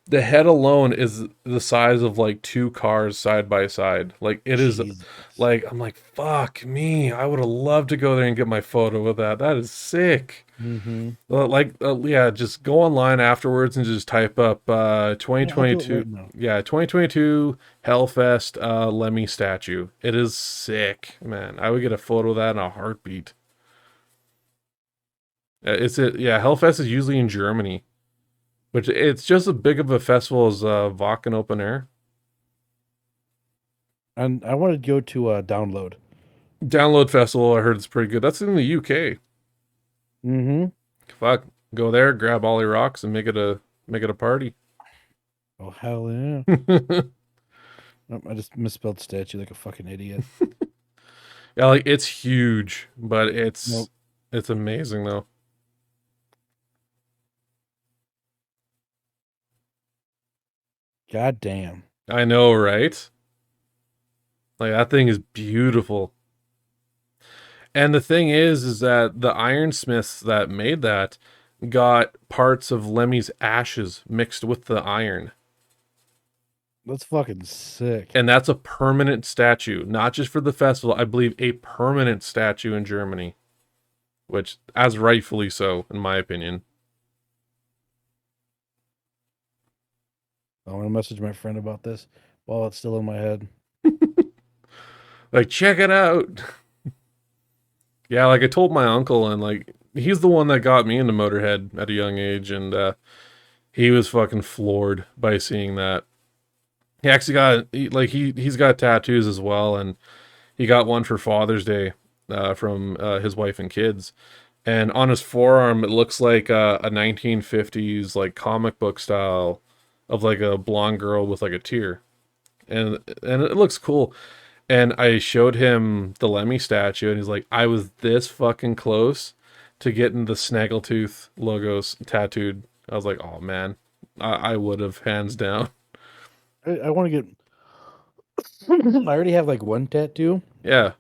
The head alone is the size of like two cars side by side. Like it is Jesus. like I'm like fuck me. I would have loved to go there and get my photo with that. That is sick. Mm-hmm. Yeah, just go online afterwards and just type up Yeah, I'll do it 2022. right now. Yeah, 2022 Hellfest Lemmy statue. It is sick, man. I would get a photo of that in a heartbeat. Yeah, Hellfest is usually in Germany, which it's just as big of a festival as Wacken Open Air. And I want to go to download. Download Festival, I heard it's pretty good. That's in the UK. Mm-hmm. Fuck, go there, grab all your rocks, and make it a party. Oh hell yeah. Oh, I just misspelled statue like a fucking idiot. Yeah, like it's huge, but it's Nope. it's amazing though. God damn. I know, right? Like that thing is beautiful. And the thing is that the ironsmiths that made that got parts of Lemmy's ashes mixed with the iron. That's fucking sick. And that's a permanent statue, not just for the festival, I believe a permanent statue in Germany, which as rightfully so, in my opinion. I want to message my friend about this while it's still in my head. Like, check it out. Yeah, like I told my uncle, and like he's the one that got me into Motorhead at a young age, and he was fucking floored by seeing that. He actually he's got tattoos as well, and he got one for Father's Day from his wife and kids. And on his forearm, it looks like a 1950s like comic book style of like a blonde girl with like a tear, and it looks cool. And I showed him the Lemmy statue, and he's like, I was this fucking close to getting the Snaggletooth logos tattooed. I was like, oh man, I would have hands down. I want to get. I already have like one tattoo, Yeah.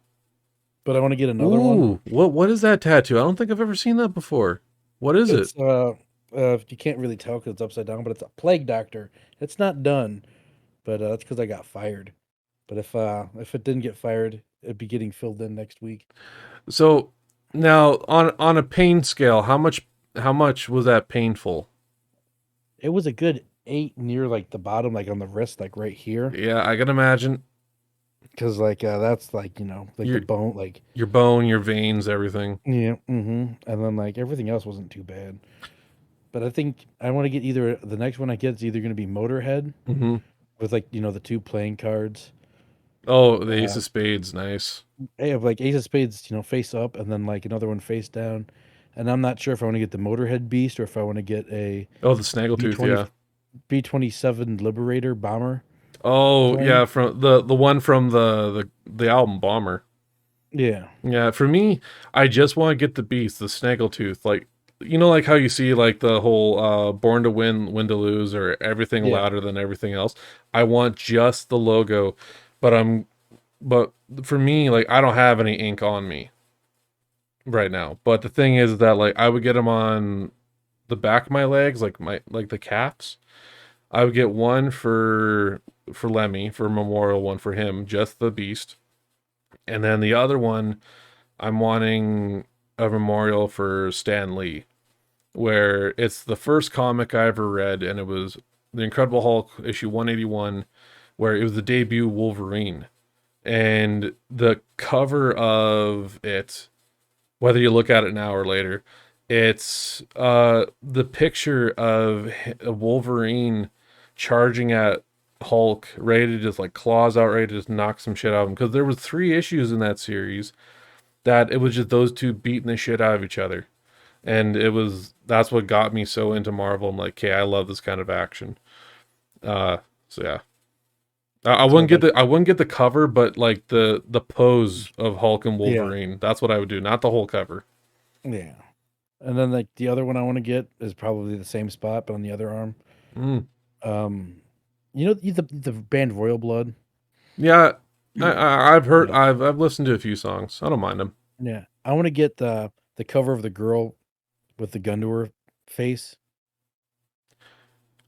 but I want to get another one. Ooh, what is that tattoo? I don't think I've ever seen that before. What is it? It's you can't really tell because it's upside down, but it's a plague doctor. It's not done, but that's because I got fired. But if it didn't get fired, it'd be getting filled in next week. So now on a pain scale, how much was that painful? It was a good 8 near like the bottom, like on the wrist, like right here, Yeah, I can imagine because like that's like like the your bone, like your bone, your veins, everything. yeah, and then like everything else wasn't too bad. But I think I want to get either the next one I get is either going to be Motorhead Hmm. with like the two playing cards, Oh, the Ace Uh, of Spades, nice. I have like Ace of Spades, face up, and then like another one face down. And I'm not sure if I want to get the Motorhead Beast or if I want to get a Oh, the B Snaggletooth, 20 yeah. B-27 Liberator bomber Oh, plane. yeah, from the one from the album Bomber. Yeah, Yeah, for me, I just want to get the beast, the Snaggletooth. Like, like how you see like the whole Born to Win, Win to Lose, or everything yeah, louder than everything else. I want just the logo, but but for me, like I don't have any ink on me right now. But the thing is that like I would get them on the back of my legs, like the calves. I would get one for Lemmy for memorial, one for him, just the beast, and then the other one I'm wanting a memorial for Stan Lee, where it's the first comic I ever read, and it was the Incredible Hulk issue 181, where it was the debut Wolverine, and the cover of it, whether you look at it now or later, it's the picture of a Wolverine charging at Hulk, ready to just like claws out, ready to just knock some shit out of him. Because there was 3 issues in that series that it was just those two beating the shit out of each other, and that's what got me so into Marvel. I'm like, okay, I love this kind of action. Uh, so yeah, I so wouldn't get like, the I wouldn't get the cover, but like the pose of Hulk and yeah, Wolverine. That's what I would do, not the whole cover. yeah. And then like the other one I want to get is probably the same spot but on the other arm. Mm. Um, the band Royal Blood. Yeah, I've heard Yeah, I've listened to a few songs. I don't mind them. yeah. I want to get the cover of the girl with the gun to her face.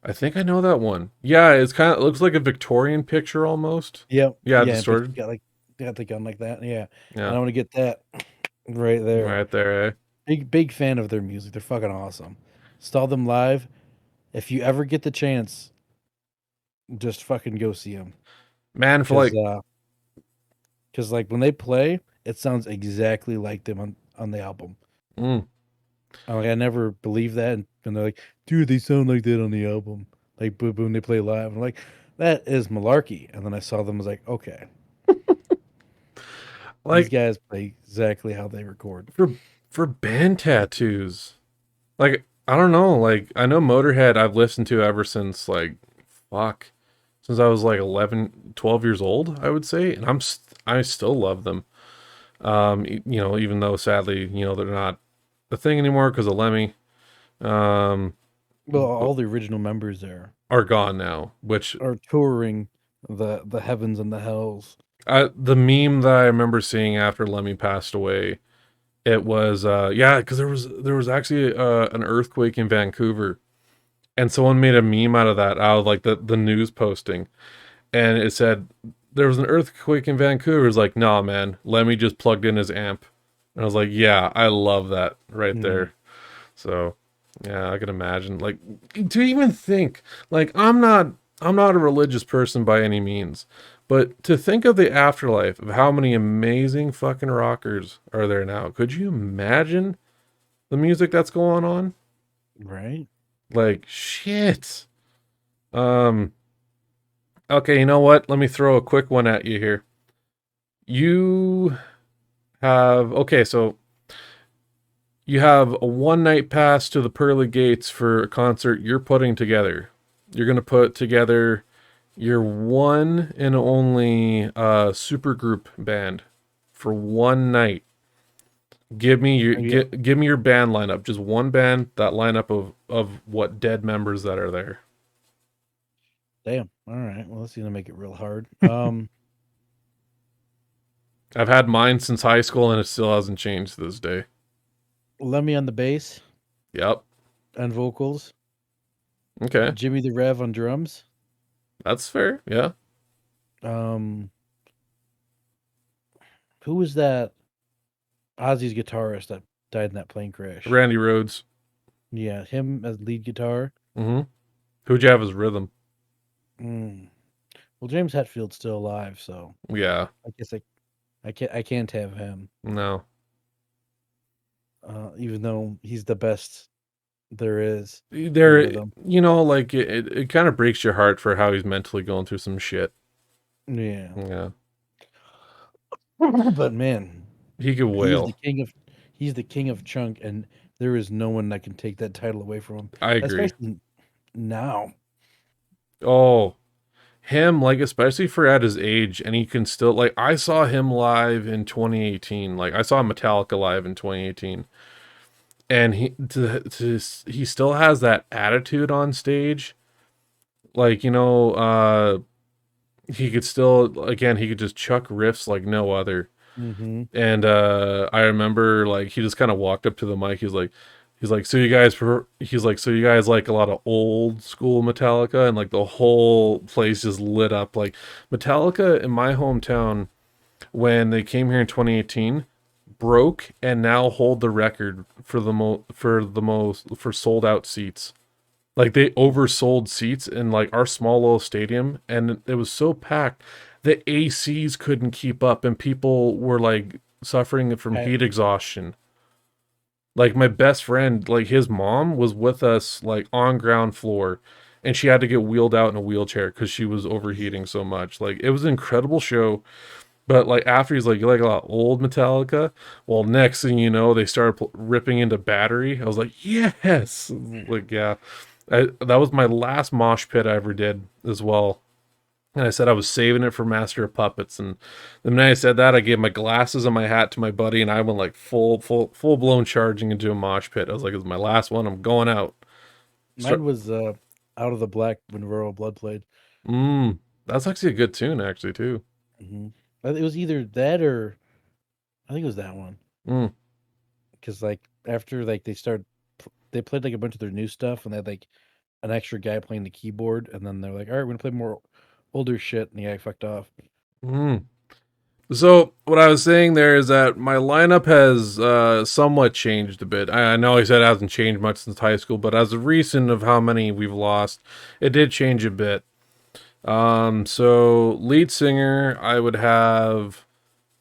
I think I know that one. Yeah, it looks like a Victorian picture almost. Yep. Yeah, Yeah, but distorted. got the gun like that. Yeah, and Yeah, I want to get that right there. right there. Eh? Big fan of their music. They're fucking awesome. Saw them live. If you ever get the chance, just fucking go see them. Man, for Cause like, cause like when they play, it sounds exactly like them on the album. mm, Like I never believed that, and they're like, dude, they sound like that on the album. Like boo boo, when they play live. I'm like, that is malarkey. And then I saw them, I was like, okay, these like guys play exactly how they record. for for band tattoos. Like I don't know. Like I know Motorhead. I've listened to ever since like fuck, since I was like 11, 12 years old. I would say, and I still love them. Even though sadly, they're not a thing anymore because of Lemmy. Um, Well, but all the original members there are gone now. Which are touring the heavens and the hells. the meme that I remember seeing after Lemmy passed away, it was yeah, because there was actually an earthquake in Vancouver, and someone made a meme out of like the news posting, and it said there was an earthquake in Vancouver. It's like, nah, man, Lemmy just plugged in his amp, and I was like, yeah, I love that right Mm, there. So yeah, I can imagine. Like to even think, like I'm not a religious person by any means, but to think of the afterlife of how many amazing fucking rockers are there now. Could you imagine the music that's going on? right? Like shit. Um okay, you know what? Let me throw a quick one at you here. You so you have a one night pass to the pearly gates for a concert you're putting together. You're going to put together your one and only super group band for one night. Yeah. Give me your band lineup. Just one band, that lineup of what dead members that are there. Damn. All right. Well, that's gonna make it real hard. I've had mine since high school and it still hasn't changed to this day. Lemmy on the bass Yep. and vocals. Okay. Jimmy the Rev on drums. That's fair. Yeah. Um, who was that Ozzy's guitarist that died in that plane crash? Randy Rhodes. Yeah, him as lead guitar. Mm-hmm. Who'd you have as rhythm? Mm. Well, James Hetfield's still alive, so Yeah. I guess I can't have him. No. Even though he's the best there is for There, rhythm. like it kind of breaks your heart for how he's mentally going through some shit. Yeah. Yeah. But man, He could he is the wail. king of he's the king of chunk, and there is no one that can take that title away from him, I agree. especially now. Oh, him, like, especially for at his age, and he can still, like, I saw him live in 2018. Like, I saw Metallica live in 2018, and he still has that attitude on stage. Like, he could still, again, he could just chuck riffs like no other. Hmm. And I remember, like, he just kind of walked up to the mic. He's like, so you guys, he's like, so you guys like a lot of old school Metallica, and like the whole place just lit up. Like, Metallica in my hometown when they came here in 2018 broke and now hold the record for the most sold out seats. Like, they oversold seats in like our small little stadium, and it was so packed the ACs couldn't keep up, and people were like suffering from I, heat exhaustion. Like, my best friend, like, his mom was with us like on ground floor, and she had to get wheeled out in a wheelchair because she was overheating so much. Like, it was an incredible show. But like, after he's like, you like a lot of old Metallica? Well, next thing you know, they started ripping into Battery. I was like, yes, like, yeah. That was my last mosh pit I ever did as well. And I said I was saving it for Master of Puppets. And the minute I said that, I gave my glasses and my hat to my buddy, and I went like full blown charging into a mosh pit. I was like, "It's my last one. I'm going out." Mine Start. was Out of the Black when Royal Blood played. Mm, that's actually a good tune, actually, too. Hmm. It was either that or I think it was that one Mm, because like after like they played like a bunch of their new stuff and they had like an extra guy playing the keyboard and then they're like, all right, we're gonna play more older shit and the guy fucked off. mm. So what I was saying there is that my lineup has somewhat changed a bit. I know I said it hasn't changed much since high school, but as of recent of how many we've lost, it did change a bit. So lead singer, I would have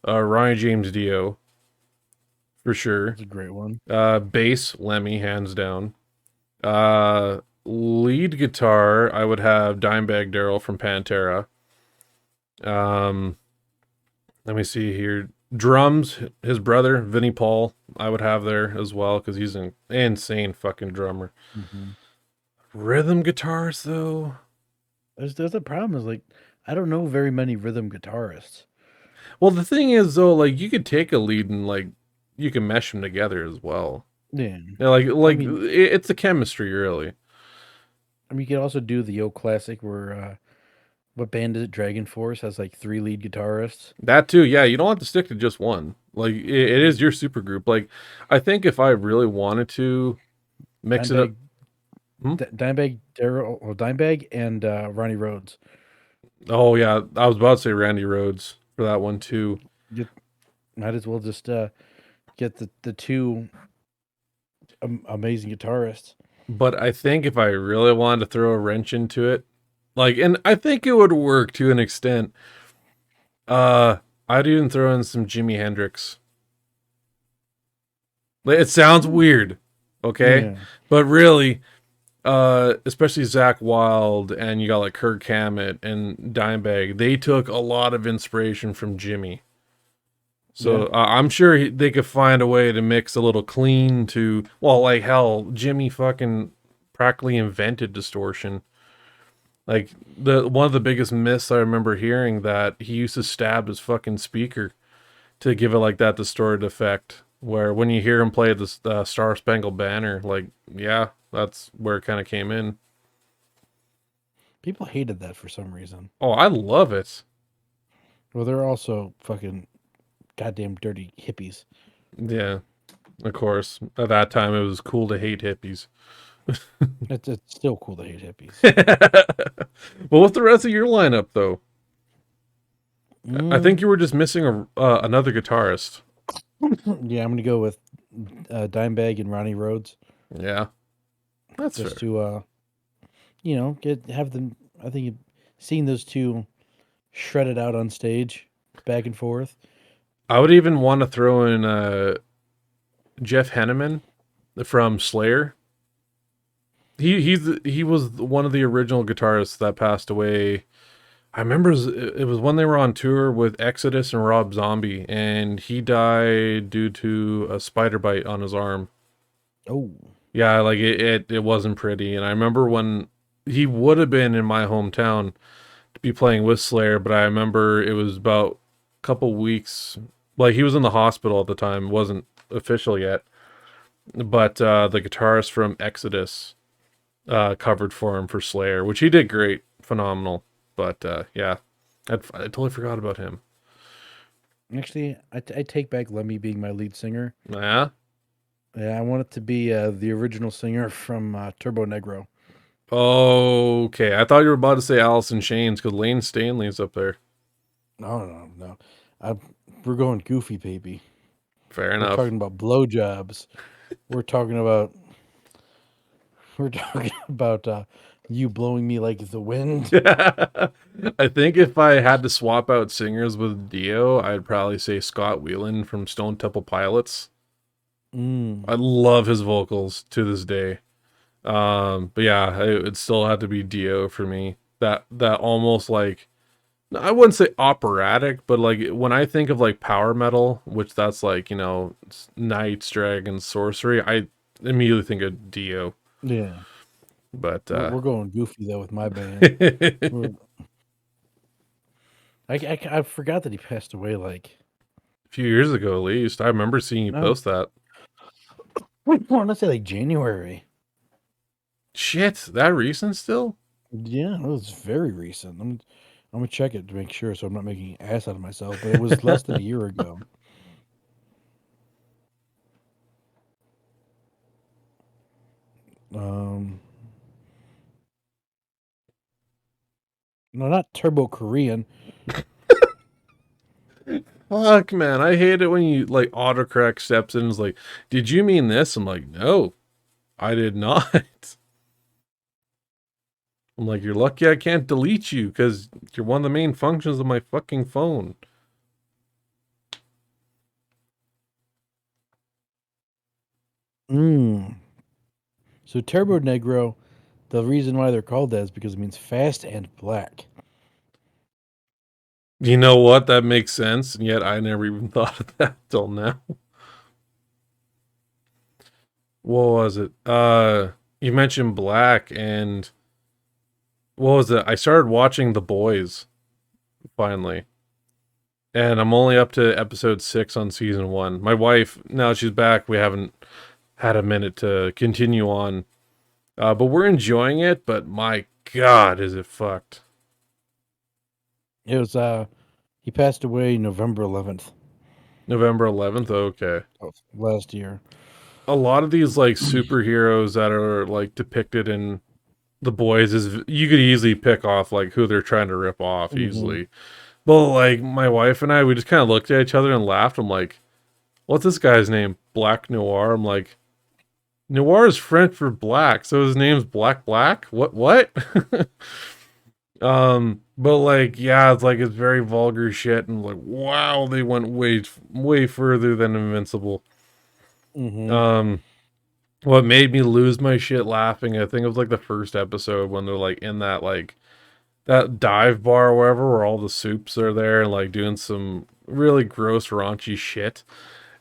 Ronnie James Dio for sure. That's a great one. Bass, Lemmy, hands down. Lead guitar, I would have Dimebag Darrell from Pantera. Um, Let me see here. Drums, his brother, Vinnie Paul, I would have there as well because he's an insane fucking drummer. Hmm. Rhythm guitars, though. There's a problem is like I don't know very many rhythm guitarists. Well, the thing is, though, like, you could take a lead and like you can mesh them together as well. Yeah, Yeah, like I like mean, it's the chemistry, really. you could also do the old classic where what band is it? Dragon Force has like three lead guitarists. That too, yeah. You don't have to stick to just one. Like, it is your super group. Like, I think if I really wanted to mix it up. Dimebag, Hmm? Dimebag, Daryl, or Dimebag, and Ronnie Rhodes. Oh yeah, I was about to say Randy Rhodes for that one too. You might as well just get the two amazing guitarists. But I think if I really wanted to throw a wrench into it, like, and I think it would work to an extent. Uh, I'd even throw in some Jimi Hendrix. Like, it sounds weird, okay, Yeah, but really, especially Zach Wild and you got like Kirk Hammett and Dimebag, they took a lot of inspiration from Jimmy. yeah. So I'm sure they could find a way to mix a little clean to, well, like, hell, Jimmy fucking practically invented distortion. Like, the one of the biggest myths I remember hearing that he used to stab his fucking speaker to give it like that distorted effect. Where when you hear him play the Star Spangled Banner, like, yeah, that's where it kind of came in. People hated that for some reason. Oh, I love it. Well, they're also fucking goddamn dirty hippies. Yeah, of course. At that time, it was cool to hate hippies. It's still cool to hate hippies. Well, what's the rest of your lineup, though? I think Mm, you were just missing another guitarist. yeah, I'm gonna go with Dimebag and Ronnie Rhodes Yeah, that's just fair. to get have them. I think seeing those two shredded out on stage, back and forth. I would even want to throw in Jeff Henneman from Slayer. He was one of the original guitarists that passed away I remember it was when they were on tour with Exodus and Rob Zombie, and he died due to a spider bite on his arm. Oh. Yeah, like it wasn't pretty. And I remember when he would have been in my hometown to be playing with Slayer, but I remember it was about a couple weeks. Like he was in the hospital at the time, it wasn't official yet. But the guitarist from Exodus covered for him for Slayer, which he did great, phenomenal. But yeah, I totally forgot about him. Actually, I take back Lemmy being my lead singer. Yeah. Yeah, I want it to be the original singer from Turbo Negro. Okay, I thought you were about to say Alice in Chains because Lane Stanley's up there. No, no, no. I, we're going goofy, baby. Fair We're enough. talking about blowjobs. We're talking about we're talking about you blowing me like the wind. I think if I had to swap out singers with Dio, I'd probably say Scott Weiland from Stone Temple Pilots. Mm, I love his vocals to this day. But yeah, it would still have to be Dio for me. That almost like I wouldn't say operatic, but like when I think of like power metal, which that's like, knights, dragons, sorcery, I immediately think of Dio. yeah, But we're going goofy though with my band. a We're, I forgot that he passed away. Like, few years ago at least, I remember seeing you no, post that. I want to say like January. Shit, that recent still? Yeah, it was very recent. I'm gonna check it to make sure, so I'm not making an ass out of myself. But it was less than a year ago. Um, no, not Turbo Korean. Fuck, man, I hate it when you like autocorrect steps in and is like, did you mean this? I'm like, no, I did not. I'm like, you're lucky I can't delete you because you're one of the main functions of my fucking phone. Mm. So Turbo Negro, the reason why they're called that is because it means fast and black. You know what? That makes sense, and yet I never even thought of that till now. What was it? You mentioned black, and what was it? I started watching The Boys finally, and I'm only up to episode 6 on season 1. My wife, now she's back, we haven't had a minute to continue on, but we're enjoying it. But my God, is it fucked? It was he passed away November 11th November 11th. Okay. of last year. A lot of these like superheroes that are like depicted in The Boys is you could easily pick off like who they're trying to rip off Hmm. easily. But like my wife and I, we just kind of looked at each other and laughed. I'm like, "What's this guy's name? Black Noir." I'm like, "Noir is French for black, so his name's Black Black." What? What? But like, yeah, it's like it's very vulgar shit, and like, wow, they went way further than Invincible. Hmm. Um, what made me lose my shit laughing, I think it was like the first episode when they're like in that like that dive bar or wherever where all the soups are there and like doing some really gross raunchy shit.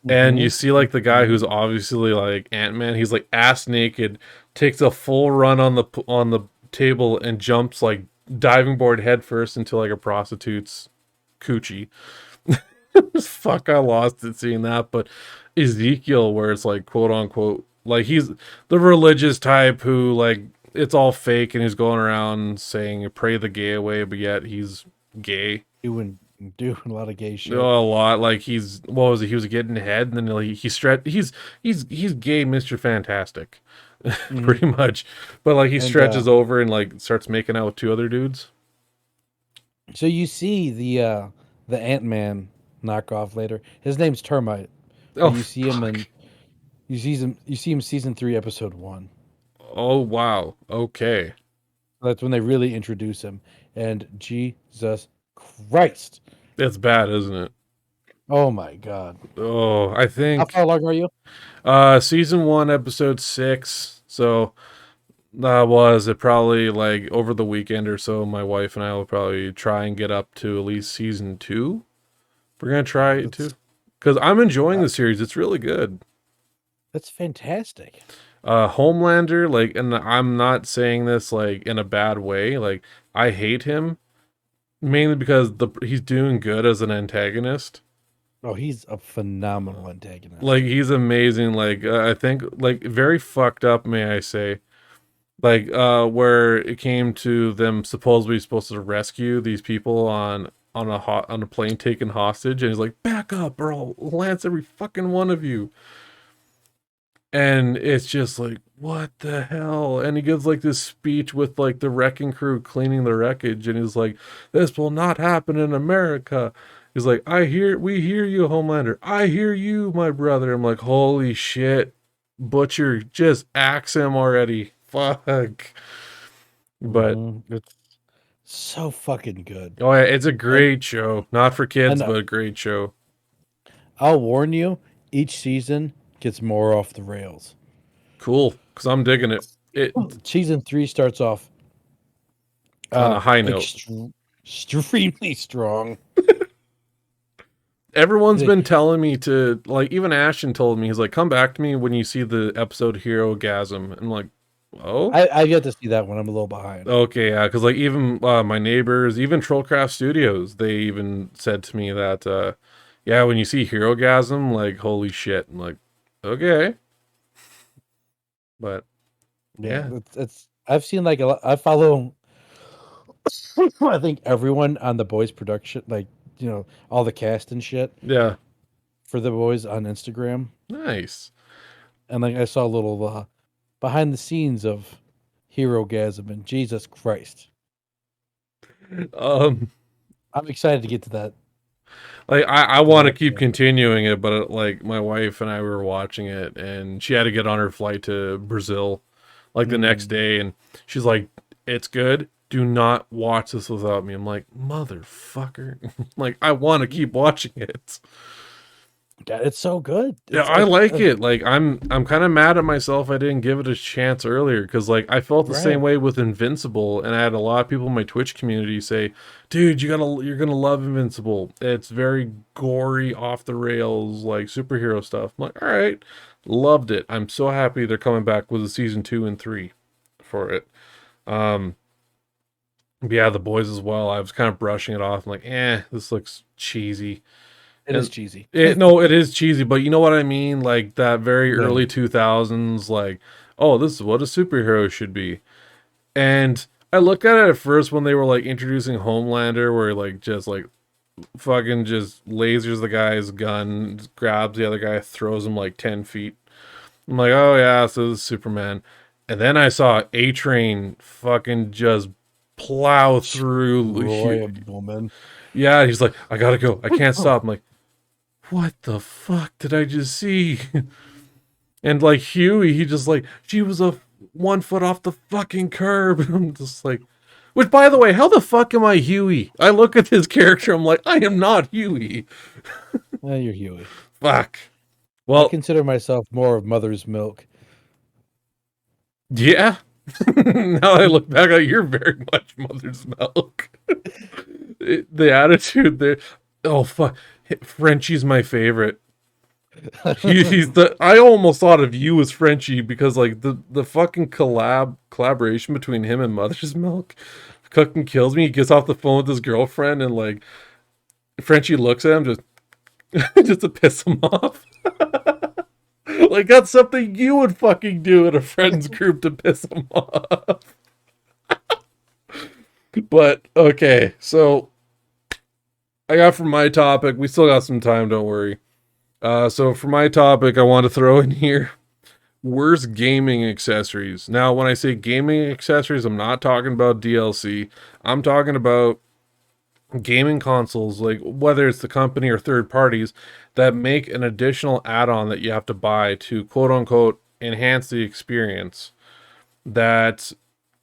And Hmm. you see like the guy who's obviously like Ant-Man, he's like ass naked, takes a full run on the table and jumps like diving board head first into like a prostitute's coochie. Fuck, I lost it seeing that. But Ezekiel, where it's like quote unquote, like he's the religious type who like it's all fake and he's going around saying pray the gay away, but yet he's gay. Doing doing a lot of gay A shit. lot. Like he's what was it? He was getting head, and then like, he stretch. He's gay, Mister Fantastic, Hmm. pretty much. But like he And stretches over and like starts making out with two other dudes. so you see the Ant Man knockoff later. His name's Termite, but Oh you see him fuck. in you see him season 3, episode 1. Oh wow. Okay. That's when they really introduce him. And Jesus Christ. That's bad, isn't it? Oh my God. Oh, I How far think along are you? season 1, episode 6. So That was it. Probably like over the weekend or so, my wife and I will probably try and get up to at least season two. We're gonna try it too, That's because I'm enjoying uh, the series. It's really good. that's fantastic. Homelander, like, and I'm not saying this like in a bad way. Like, I hate him mainly because he's doing good as an antagonist. Oh, he's a phenomenal antagonist. Like, he's amazing. Like, I think like very fucked up, may I say. Like, where it came to them supposedly supposed to rescue these people on a plane taken hostage, and he's like, "Back up, or I'll lance every fucking one of you." And it's just like, what the hell? And he gives like this speech with like the wrecking crew cleaning the wreckage, and he's like, "This will not happen in America." He's like, we hear you, Homelander. I hear you, my brother." I'm like, holy shit, Butcher, just axe him already. Fuck. But It's so fucking good. oh yeah, it's a And great show. Not for kids, and but a great show. I'll warn you, each season gets more off the rails. Cool, because I'm digging it. It Season 3 starts off on a high note. extremely strong. Everyone's They- been telling me to, like, even Ashton told me, he's like, come back to me when you see the episode Hero Gasm. And I'm like, oh, I've yet to see that one. I'm a little behind. okay, yeah, because like even my neighbors, even Trollcraft Studios, they even said to me that yeah, when you see Hero Gasm, like, holy shit. I'm like, okay. But Yeah, yeah, it's I've seen like a lot. I follow I think everyone on the boys production, like, all the cast and shit yeah, for the boys on Instagram. nice. And like I saw a little behind the scenes of Hero Gasm, and Jesus Christ. um I'm excited to get to that Like, I to want to that keep point. continuing it, but like my wife and I were watching it, and she had to get on her flight to Brazil like the next Mm. day, and she's like, "It's good. Do not watch this without me." I'm like, "Motherfucker!" Like, I want to keep watching it. God, it's so good. Yeah, It's I like uh, it. Like, I'm kind of mad at myself I didn't give it a chance earlier, because like I felt the same right. way with Invincible, and I had a lot of people in my Twitch community say, "Dude, you're gonna love Invincible. It's very gory, off the rails, like superhero stuff." I'm like, all right, loved it. I'm so happy they're coming back with a season 2 and 3 for it. Um, but yeah, the boys as well. I was kind of brushing it off. I'm like, this looks cheesy. It is And cheesy. it is cheesy, but you know what I mean? Like that very Yeah. early 2000s, like, oh, this is what a superhero should be. And I looked at it at first when they were like introducing Homelander, where he, like, just like fucking just lasers the guy's gun, grabs the other guy, throws him like 10 feet. I'm like, oh yeah, so this is Superman. And then I saw A Train fucking just plow through. Roy Woman. Yeah, he's like, I gotta go. I can't stop. I'm like, what the fuck did I just see? And like Huey, he just like, she was a 1 foot off the fucking curb. And I'm just like, which, by the way, how the fuck am I Huey? I look at his character, I'm like, I am not Huey. You're Huey. Fuck. I Well, consider myself more of mother's milk. yeah. Now I look back at, you're very much mother's milk. The attitude there. Oh fuck. Frenchie's my favorite. He's the. I almost thought of you as Frenchie, because like the fucking collaboration between him and Mother's Milk fucking kills me. He gets off the phone with his girlfriend, and like Frenchie looks at him just just to piss him off. Like, that's something you would fucking do in a friends group to piss him off. But okay, so I got for my topic. We still got some time, don't worry. So for my topic, I want to throw in here worst gaming accessories. Now, when I say gaming accessories, I'm not talking about DLC. I'm talking about gaming consoles, like whether it's the company or third parties, that make an additional add-on that you have to buy to quote unquote enhance the experience. That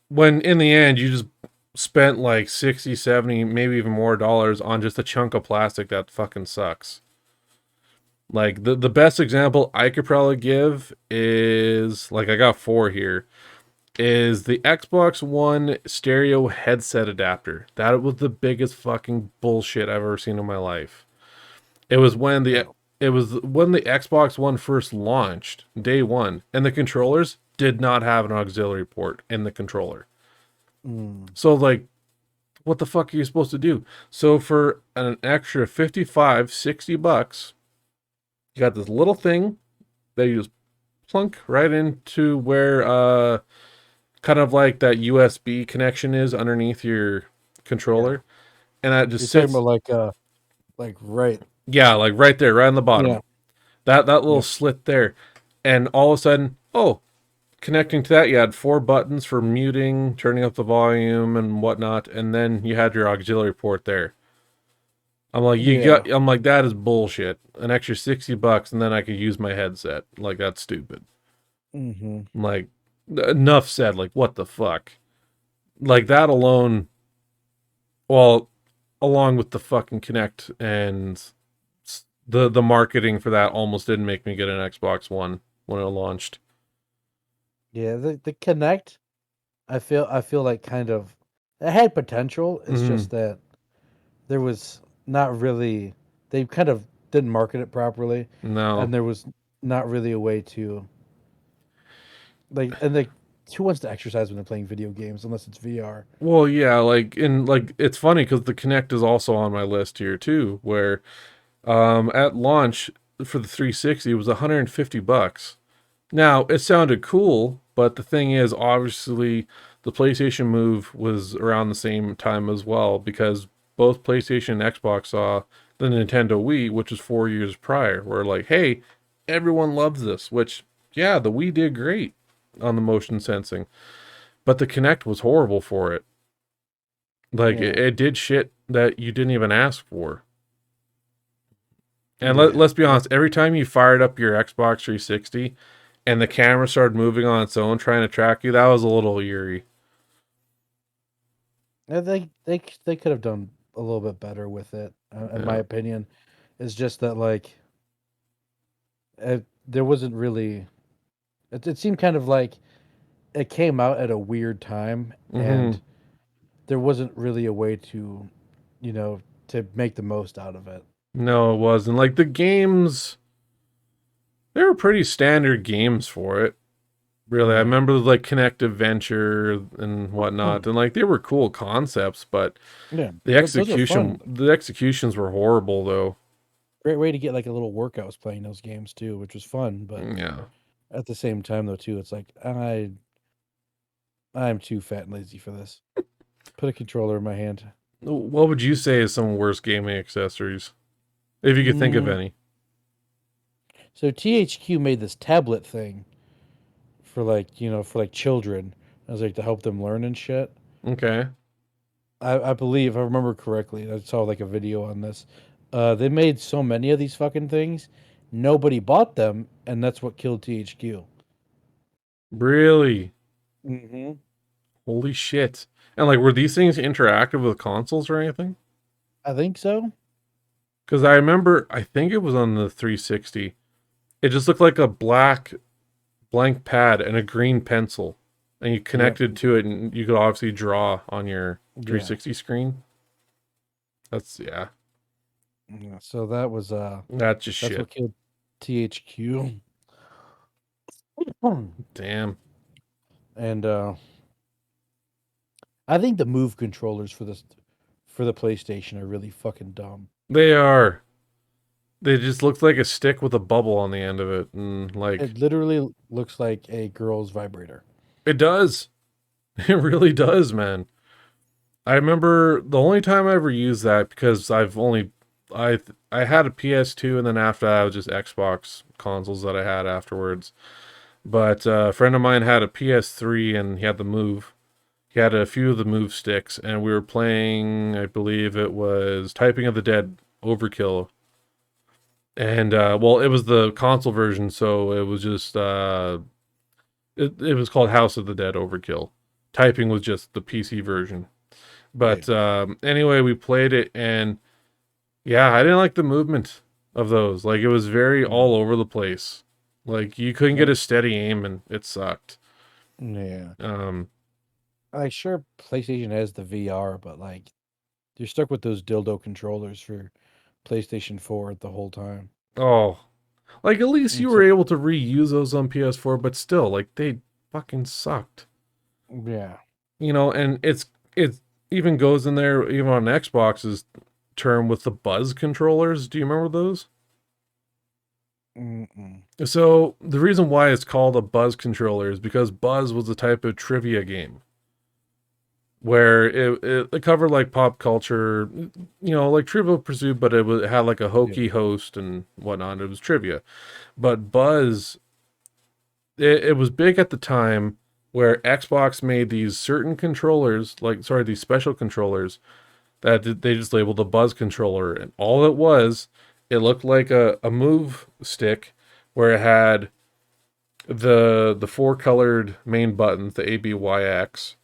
when in the end you just spent like 60, 70, maybe even more dollars on just a chunk of plastic that fucking sucks. Like the best example I could probably give is, like, I got four here. is the Xbox One stereo headset adapter. That was the biggest fucking bullshit I've ever seen in my life. It was when the Oh. it was when the Xbox One first launched, day one, and the controllers did not have an auxiliary port in the controller. Mm. So like, what the fuck are you supposed to do? So for an extra 55, $60, you got this little thing that you just plunk right into where kind of like that USB connection is underneath your Yeah. controller, and that You're just talking sits. about like right. Yeah, like right there, right on the bottom. Yeah. That little Yeah. slit there, and all of a sudden, oh, connecting to that, you had four buttons for muting, turning up the volume, and whatnot, and then you had your auxiliary port there. Yeah. I'm like, that is bullshit. An extra $60, and then I could use my headset. Like, that's stupid. Mm-hmm. I'm like, enough said. Like, what the fuck? Like that alone. Well, along with the fucking Connect and the marketing for that almost didn't make me get an Xbox One when it launched. Yeah. The Connect, I feel like kind of it had potential. It's Mm, just that there was not really they kind of didn't market it properly, no. and there was not really a way to like who wants to exercise when they're playing video games unless it's VR? Well, yeah, like it's funny because the Connect is also on my list here too, where at launch for the 360 it was $150. Now, it sounded cool, but the thing is, obviously, the PlayStation Move was around the same time as well because both PlayStation and Xbox saw the Nintendo Wii, which was 4 years prior. Where like, hey, everyone loves this. Which, yeah, the Wii did great on the motion sensing, but the Kinect was horrible for it. Like, Yeah. it did shit that you didn't even ask for. And Yeah. let's be honest, every time you fired up your Xbox 360 and the camera started moving on its own trying to track you, that was a little eerie. And they could have done a little bit better with it, in my Yeah. opinion. It's just that like there wasn't really. It seemed kind of like it came out at a weird time, Mm-hmm. and there wasn't really a way to, you know, to make the most out of it. No, it wasn't. Like the games, they were pretty standard games for it. Really, I Yeah. remember like Connect Adventure and Hmm. whatnot, and like they were cool concepts, but Yeah. Those are fun. the executions were horrible though. Great way to get like a little workouts playing those games too, which was fun. But Yeah. at the same time, though, too, it's like I'm too fat and lazy for this. Put a controller in my hand. What would you say is some worst gaming accessories, if you could think of Mm, any? so THQ made this tablet thing for like for like children. I was like to help them learn and shit. Okay. I believe if I remember correctly. I saw like a video on this. They made so many of these fucking things, nobody bought them, and that's what killed THQ. Really? Mm-hmm. Holy shit. And like, were these things interactive with consoles or anything? I think so. Because I remember, I think it was on the 360. It just looked like a black blank pad and a green pencil, and you Yep. connected to it, and you could obviously draw on your Yeah. 360 screen. That's yeah, Yeah. So that was that's just that's shit. what killed THQ. Damn, And I think the move controllers for the PlayStation are really fucking dumb. they are. They just look like a stick with a bubble on the end of it, and like It literally looks like a girl's vibrator. it does. It really does, man. I remember the only time I ever used that because I had a PS2 and then after that it was just Xbox consoles that I had afterwards. But a friend of mine had a PS3 and he had the Move. He had a few of the Move sticks and we were playing, I believe it was Typing of the Dead Overkill. And well, it was the console version, so it was just it was called House of the Dead Overkill. Typing was just the PC version. Right. But anyway, we played it, and yeah, I didn't like the movement of those. Like it was very Mm. all over the place. Like you couldn't get Yep. a steady aim, and it sucked. Yeah. Um, Like, sure, PlayStation has the VR, but like, you're stuck with those dildo controllers for PlayStation 4 the whole time. oh, like at least you And were so, able to reuse those on PS4, but still, like they fucking sucked. yeah. And it even goes in there even on Xbox's term with the Buzz controllers. Do you remember those? Mm-mm. So the reason why it's called a Buzz controller is because Buzz was a type of trivia game where it covered like pop culture, like Trivial Pursuit, but it had like a Yeah. hokey host and whatnot. It was trivia, but Buzz, it was big at the time where Xbox made these certain controllers, like sorry, these special controllers that they just labeled a Buzz controller, and all it was, it looked like a move stick where it had the four colored main buttons, the A, B, Y, X,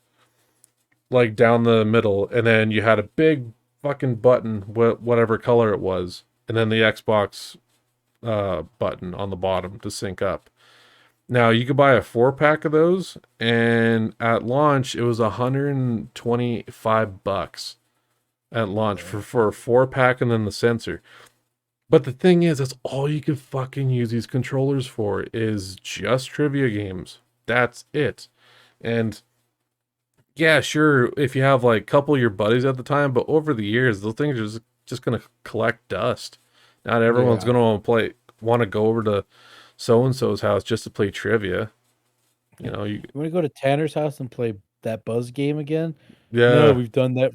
like down the middle, and then you had a big fucking button, whatever color it was, and then the Xbox button on the bottom to sync up. Now you could buy a 4 pack of those, and at launch it was $125 at launch for a 4 pack and then the sensor. But the thing is, that's all you can fucking use these controllers for is just trivia games. That's it. And yeah, sure, if you have like a couple of your buddies at the time, but over the years, those things are just gonna collect dust. Not everyone's Yeah. gonna want to go over to so and so's house just to play trivia. You know, You want to go to Tanner's house and play that Buzz game again? No, yeah, we've done that.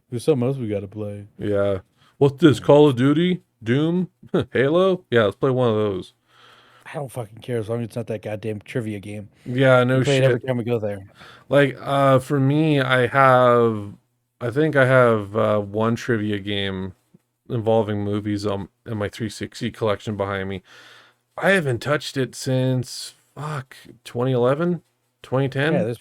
There's something else we got to play. yeah. What's this? Mm. Call of Duty? Doom? Halo? Yeah, let's play one of those. I don't fucking care as long as it's not that goddamn trivia game. Yeah, We no play it every shit. time we go there. Like, for me, I think I have one trivia game involving movies in my 360 collection behind me. I haven't touched it since, fuck, 2011, Yeah, 2010.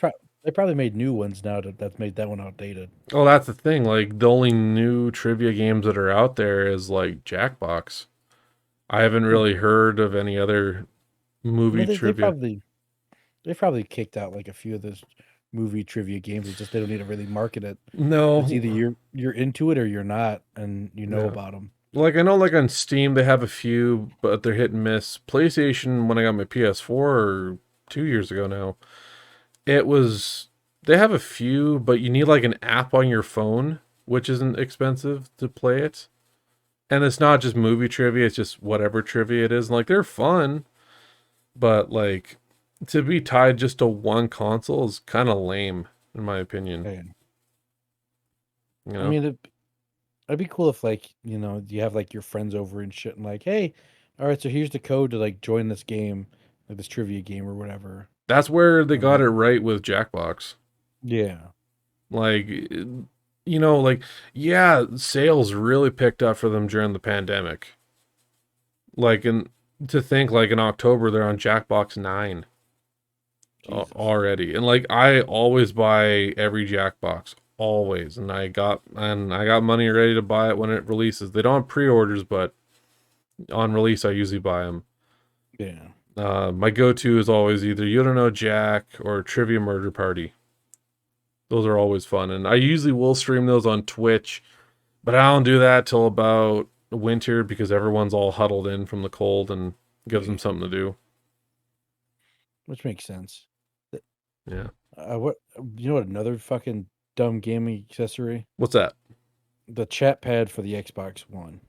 they probably made new ones now that's made that one outdated. Oh, that's the thing. Like, the only new trivia games that are out there is like Jackbox. I haven't Hmm. really heard of any other No, movie they trivia. probably kicked out like a few of those movie trivia games. It's just they don't need to really market it. It's either No, you're into it or you're not, and you know no. about them. Like, I know, like on Steam, they have a few, but they're hit and miss. PlayStation, when I got my PS4 2 years ago now, it was, they have a few, but you need like an app on your phone, which isn't expensive to play it. And it's not just movie trivia, it's just whatever trivia it is. And like, they're fun, but like, to be tied just to one console is kind of lame, in my opinion. And You I know? mean, it'd be cool if like you have like your friends over and shit, and like, hey, all right, so here's the code to like join this game, like this trivia game or whatever. That's where they And got like, it right with Jackbox. yeah, Like, like, yeah, sales really picked up for them during the pandemic. Like, and to think, like, in October, they're on Jackbox 9 Jesus, already. And, like, I always buy every Jackbox, always. And I got money ready to buy it when it releases. They don't have pre orders, but on release, I usually buy them. yeah. My go to is always either You Don't Know Jack or Trivia Murder Party. Those are always fun. And I usually will stream those on Twitch. But I don't do that till about winter because everyone's all huddled in from the cold and gives them Yeah, something to do. which makes sense. Th- Yeah. What you know? What another fucking dumb gaming accessory? What's that? The chat pad for the Xbox One.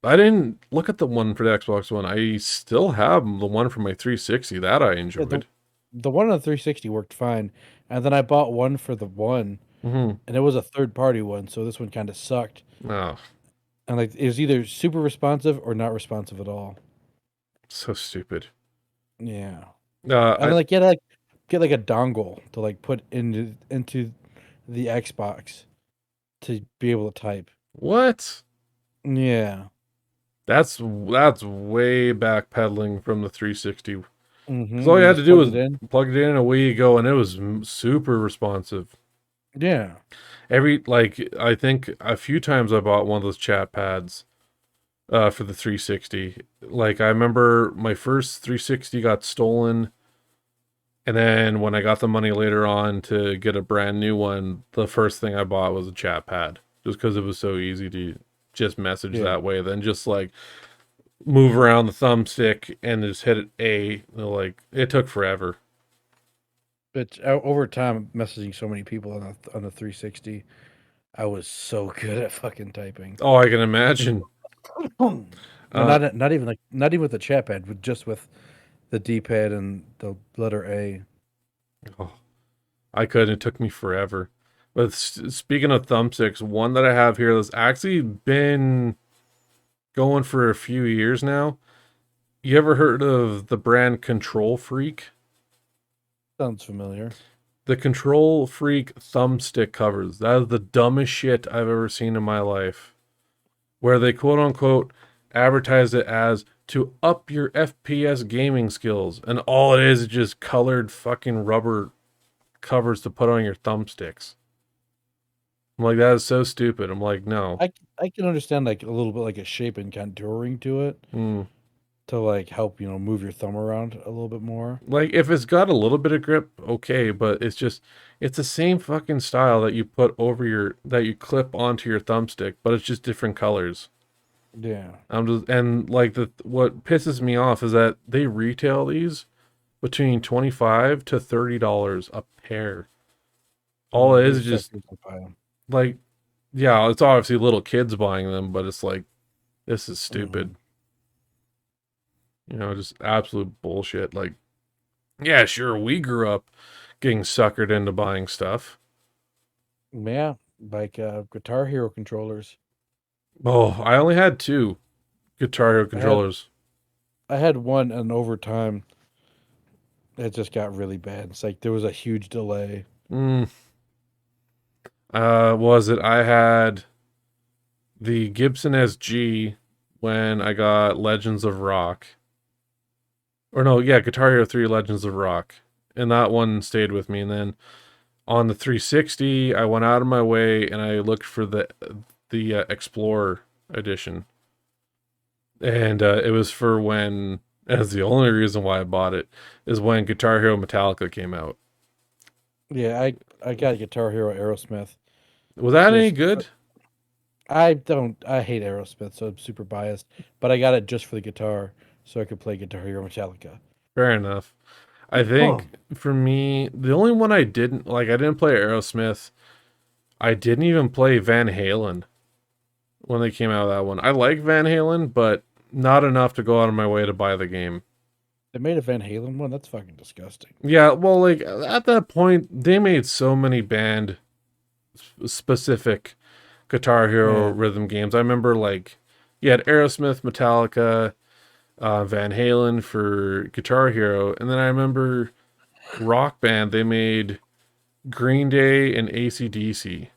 I didn't look at the one for the Xbox One. I still have the one for my 360 that I Yeah, enjoyed. the one on the 360 worked fine, and then I bought one for the one, Hmm. and it was a third party one, so this one kind of sucked. Oh, And like it was either super responsive or not responsive at all. so stupid. Yeah. And then I like you had to like get like a dongle to like put into the Xbox to be able to type. what? Yeah. That's way backpedaling from the 360. Because all Where you you had to just do plugged was it in. plug it in, and away you go, and it was super responsive. Yeah. I think a few times I bought one of those chat pads for the 360. Like I remember my first 360 got stolen And then when I got the money later on to get a brand new one, the first thing I bought was a chat pad, just because it was so easy to just message Yeah, that way. Then just like move around the thumbstick and just hit A. Like it took forever. but over time, messaging so many people on the 360, I was so good at fucking typing. Oh, I can imagine. No, Uh, not even not even with the chat pad, with just with the D pad and the letter A. oh, I couldn't. It took me forever. But speaking of thumbsticks, one that I have here that's actually been going for a few years now. You ever heard of the brand Control Freak? Sounds familiar. The Control Freak thumbstick covers. That is the dumbest shit I've ever seen in my life. Where they quote unquote advertise it as to up your FPS gaming skills. And all it is just colored fucking rubber covers to put on your thumbsticks. I'm like, that is so stupid. I'm like, no. I can understand like a little bit like a shape and contouring to it Mm. to like help, move your thumb around a little bit more. Like, if it's got a little bit of grip, okay, but it's the same fucking style that you put over that you clip onto your thumbstick, but it's just different colors. Yeah. And like what pisses me off is that they retail these between $25 to $30 a pair. All it You is just have just to buy them. like, yeah, it's obviously little kids buying them, but it's like, this is Hmm. stupid. Just absolute bullshit. Like, yeah, sure, we grew up getting suckered into buying stuff. Yeah, like Guitar Hero controllers. Oh, I only had two Guitar Hero I had controllers. I had one, and over time it just got really bad. It's like there was a huge delay. Mm, was it? I had the Gibson SG when I got Legends of Rock. Or no, yeah, Guitar Hero 3 Legends of Rock. And that one stayed with me. And then on the 360, I went out of my way and I looked for the Explorer edition. And it was for when, as the only reason why I bought it, is when Guitar Hero Metallica came out. Yeah, I got Guitar Hero Aerosmith. Was that any Just good? I hate Aerosmith, so I'm super biased. But I got it just for the guitar, so I could play Guitar Hero Metallica. Fair enough. I think for me, the only one I didn't like, I didn't play Aerosmith. I didn't even play Van Halen when they came out of that one. I like Van Halen, but not enough to go out of my way to buy the game. They made a Van Halen one. That's fucking disgusting. Yeah, well, like at that point, they made so many band specific Guitar Hero Yeah, rhythm games. I remember like you had Aerosmith, Metallica, Van Halen for Guitar Hero, and then I remember Rock Band. They made Green Day and AC/DC.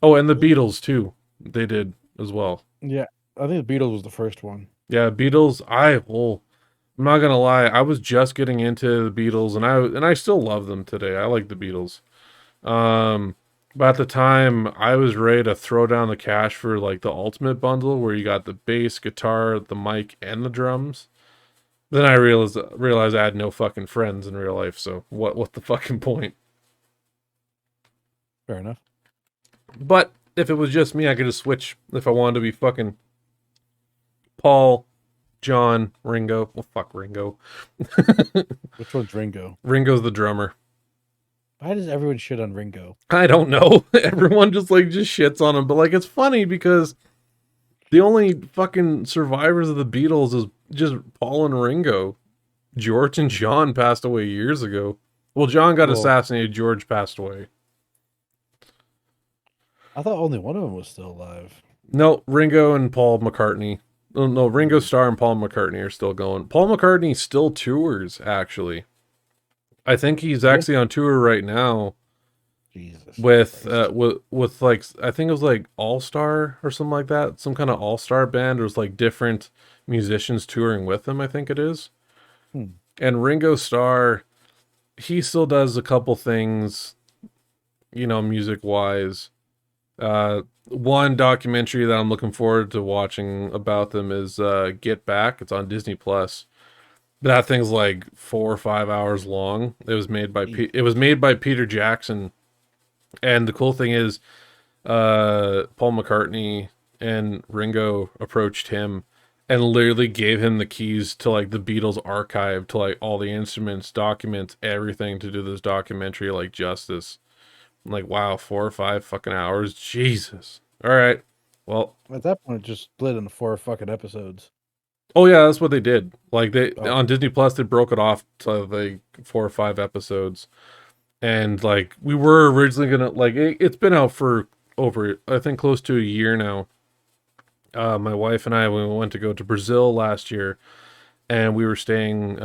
Oh, and the Beatles too. They did as well. yeah. I think the Beatles was the first one. Yeah, Beatles. I'm not gonna lie. I was just getting into the Beatles, and I still love them today. I like the Beatles. Um, but at the time, I was ready to throw down the cash for like the ultimate bundle, where you got the bass, guitar, the mic, and the drums. Then I realized I had no fucking friends in real life. So what the fucking point? Fair enough. But if it was just me, I could just switch if I wanted to be fucking Paul, John, Ringo. Well, fuck Ringo. Which one's Ringo? Ringo's the drummer. Why does everyone shit on Ringo? I don't know. Everyone just shits on him, but like it's funny because the only fucking survivors of the Beatles is just Paul and Ringo. George and John passed away years ago. Well, John got Well, assassinated. George passed away. I thought only one of them was still alive. No, Ringo and Paul McCartney. Oh, no, Ringo Hmm. Starr and Paul McCartney are still going. Paul McCartney still tours, actually. I think he's Yeah. actually on tour right now Jesus with Christ. with like I think it was like All Star or something like that, some kind of All Star band. There's like different musicians touring with him. I think it is. Hmm. And Ringo Starr, he still does a couple things, music wise. One documentary that I'm looking forward to watching about them is Get Back. It's on Disney Plus. That thing's like 4 or 5 hours long. Eek. It was made by Peter Jackson, and the cool thing is, Paul McCartney and Ringo approached him and literally gave him the keys to like the Beatles archive, to like all the instruments, documents, everything, to do this documentary like justice. I'm like, wow, 4 or 5 fucking hours, Jesus. All right, well, At that point, it just split into 4 fucking episodes. oh yeah, that's what they did. Like they Oh, on Disney Plus, they broke it off to like 4 or 5 episodes, and like we were originally gonna like it's been out for over, I think, close to a year now. My wife and I, we went to go to Brazil last year, and we were staying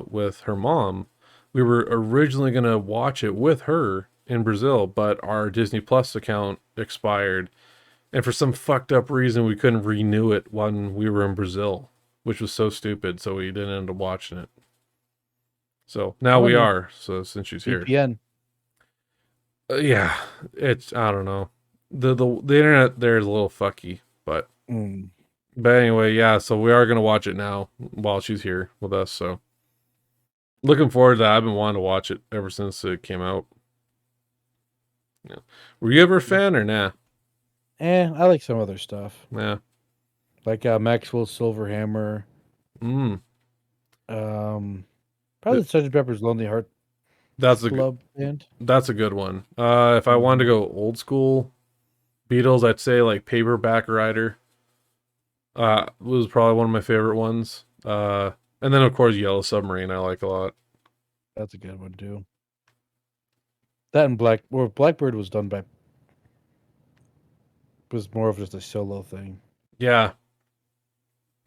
with her mom. We were originally gonna watch it with her in Brazil, but our Disney Plus account expired, and for some fucked up reason, we couldn't renew it when we were in Brazil, which was so stupid. So we didn't end up watching it. So now oh we no, are. So since she's here, VPN. yeah, it's, I don't know. The internet there is a little fucky, Mm. but anyway, yeah. So we are gonna watch it now while she's here with us. So looking forward to that. I've been wanting to watch it ever since it came out. Yeah. Were you ever a fan or nah? I like some other stuff, Yeah. like Maxwell's Silver Hammer. Mm. Um, probably Th- the Sgt. Pepper's Lonely Heart That's a good. Club Band. That's a good one. If I wanted to Mhm. go old school Beatles, I'd say like Paperback Writer. Was probably one of my favorite ones. And then of course Yellow Submarine I like a lot. That's a good one too. That and Blackbird was done by was more of just a solo thing. Yeah,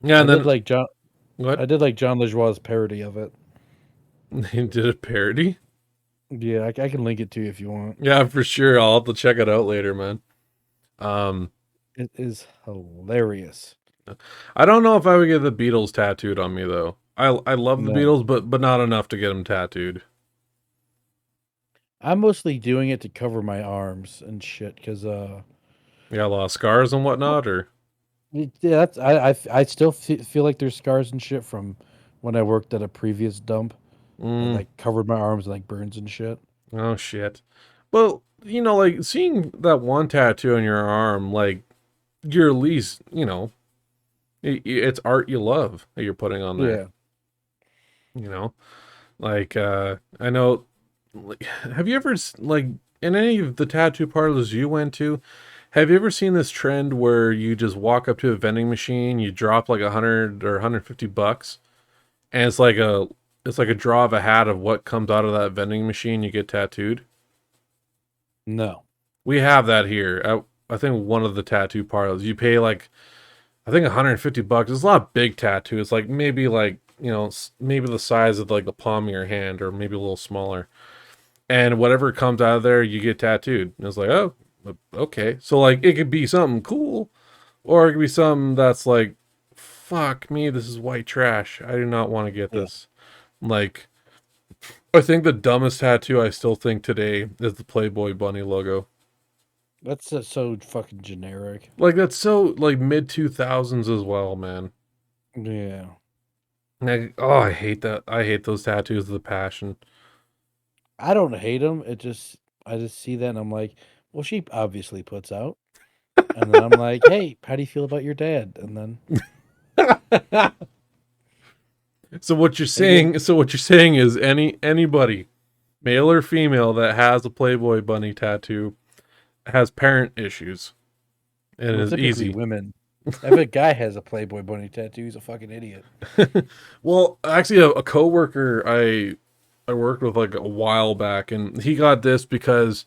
yeah, I and did then like John. I what? did like John LeJoie's parody of it. They did a parody. Yeah, I can link it to you if you want. Yeah, for sure. I'll have to check it out later, man. Um, It is hilarious. I don't know if I would get the Beatles tattooed on me though. I love the No, Beatles, but not enough to get them tattooed. I'm mostly doing it to cover my arms and shit because You got a lot of scars and whatnot, or yeah, I still feel like there's scars and shit from when I worked at a previous dump that mm, like covered my arms and like burns and shit. oh shit. Well, like seeing that one tattoo on your arm, like you're at least, it's art you love that you're putting on there. Yeah, You know, like I know. Like, have you ever like in any of the tattoo parlors you went to? Have you ever seen this trend where you just walk up to a vending machine, you drop like 100 or 150 bucks, and it's like a draw of a hat of what comes out of that vending machine, you get tattooed? no, We have that here. I think one of the tattoo parlors, you pay like, I think 150 bucks. It's not a big tattoo. It's like maybe like, maybe the size of like the palm of your hand, or maybe a little smaller. And whatever comes out of there, you get tattooed. And it's like, oh, okay. So like it could be something cool, or it could be something that's like, fuck me, this is white trash. I do not want to get yeah, this. Like, I think the dumbest tattoo I still think today is the Playboy Bunny logo. that's so fucking generic. Like that's so like mid 2000s as well, man. Yeah, Like, oh, I hate that. I hate those tattoos with a passion. I don't hate them. I just see that and I'm like, well, she obviously puts out, and then I'm like, hey, how do you feel about your dad? And then again, So what you're saying is anybody, male or female, that has a Playboy bunny tattoo has parent issues, and it well, is typically easy. women. If a guy has a Playboy bunny tattoo, he's a fucking idiot. Well, actually, a coworker I worked with like a while back, and he got this because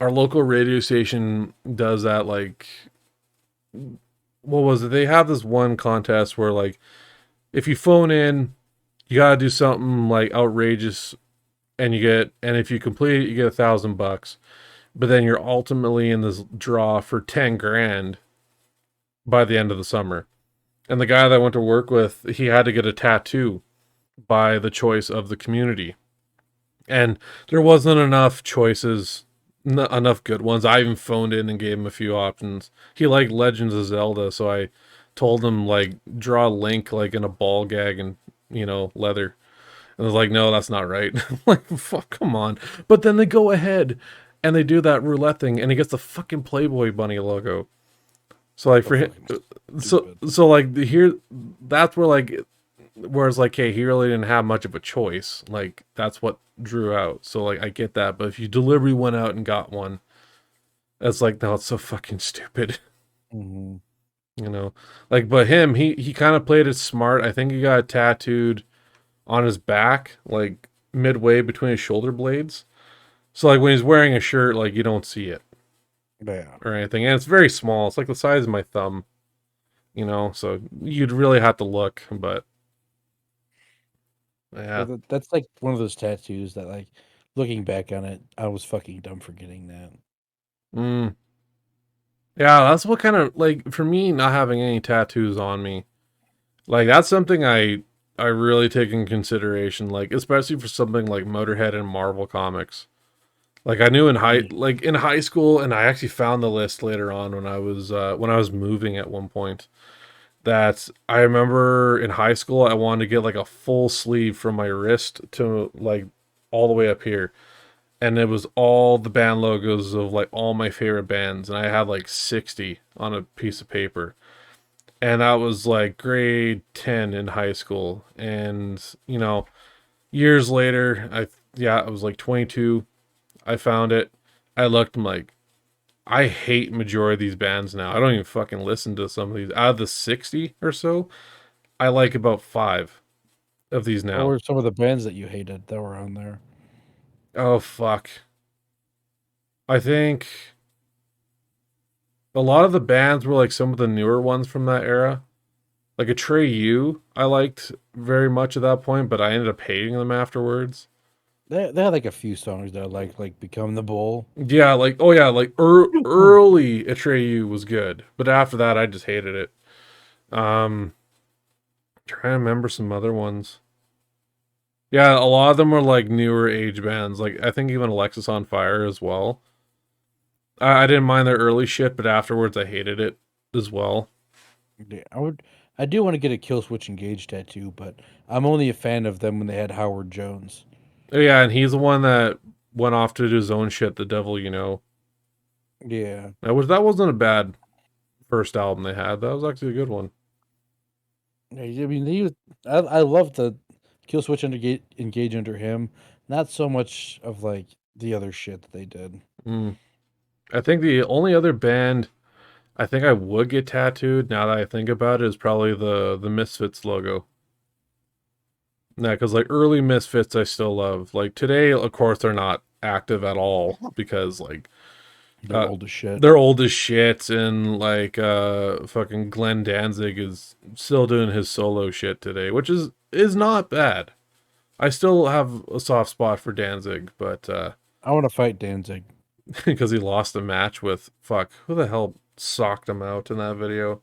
our local radio station does that. Like, what was it? They have this one contest where like if you phone in, you gotta do something like outrageous, and if you complete it, you get $1,000. But then you're ultimately in this draw for 10 grand by the end of the summer. And the guy that I went to work with, he had to get a tattoo by the choice of the community. And there wasn't enough choices, enough good ones. I even phoned in and gave him a few options. He liked Legends of Zelda, so I told him like draw Link like in a ball gag and leather. And I was like, no, that's not right. Like, fuck, come on. But then they go ahead and they do that roulette thing, and he gets the fucking Playboy bunny logo. So like So for him, fucking so stupid. so like here, that's where like, whereas like, hey, he really didn't have much of a choice. Like that's what drew out. So like, I get that, but if you deliberately went out and got one, it's like, no, it's so fucking stupid. Hmm. You know, like, but him, he kind of played it smart. I think he got tattooed on his back, like midway between his shoulder blades. So like when he's wearing a shirt, like you don't see it Yeah. or anything, and it's very small. It's like the size of my thumb. So you'd really have to look, but Yeah, yeah. that's like one of those tattoos that, like, looking back on it, I was fucking dumb for getting that. Mm. Yeah, that's what kind of like for me not having any tattoos on me. Like that's something I really take in consideration, like especially for something like Motorhead and Marvel comics. Like I knew Yeah. in high school, and I actually found the list later on when I was moving at one point. That I remember in high school I wanted to get like a full sleeve from my wrist to like all the way up here. And it was all the band logos of like all my favorite bands, and I had like 60 on a piece of paper. And that was like grade 10 in high school. And years later, I was like 22. I found it. I looked, I'm like, I hate majority of these bands now. I don't even fucking listen to some of these. Out of the 60 or so, I like about 5 of these What now. were some of the bands that you hated that were on there? Oh fuck. I think a lot of the bands were like some of the newer ones from that era. Like a Trey U, I liked very much at that point, but I ended up hating them afterwards. They had like a few songs that I like "Become the Bull." Yeah, like, oh yeah, like early Atreyu was good, but after that I just hated it. Trying to remember some other ones. Yeah, a lot of them were like newer age bands. Like I think even Alexis on Fire as well. I didn't mind their early shit, but afterwards I hated it as well. Yeah, I do want to get a Killswitch Engage tattoo, but I'm only a fan of them when they had Howard Jones. Oh, yeah, and he's the one that went off to do his own shit. The Devil, you know. Yeah, That wasn't a bad first album they had. That was actually a good one. yeah. I mean, I love the Killswitch Engage under him. Not so much of like the other shit that they did. Mm. I think the only other band I think I would get tattooed now that I think about it is probably the Misfits logo. Yeah, because like early Misfits I still love. Like today, of course, they're not active at all because like They're uh old as shit. they're old as shit, and like fucking Glenn Danzig is still doing his solo shit today, which is not bad. I still have a soft spot for Danzig, but I want to fight Danzig. because he lost a match with fuck, who the hell socked him out in that video?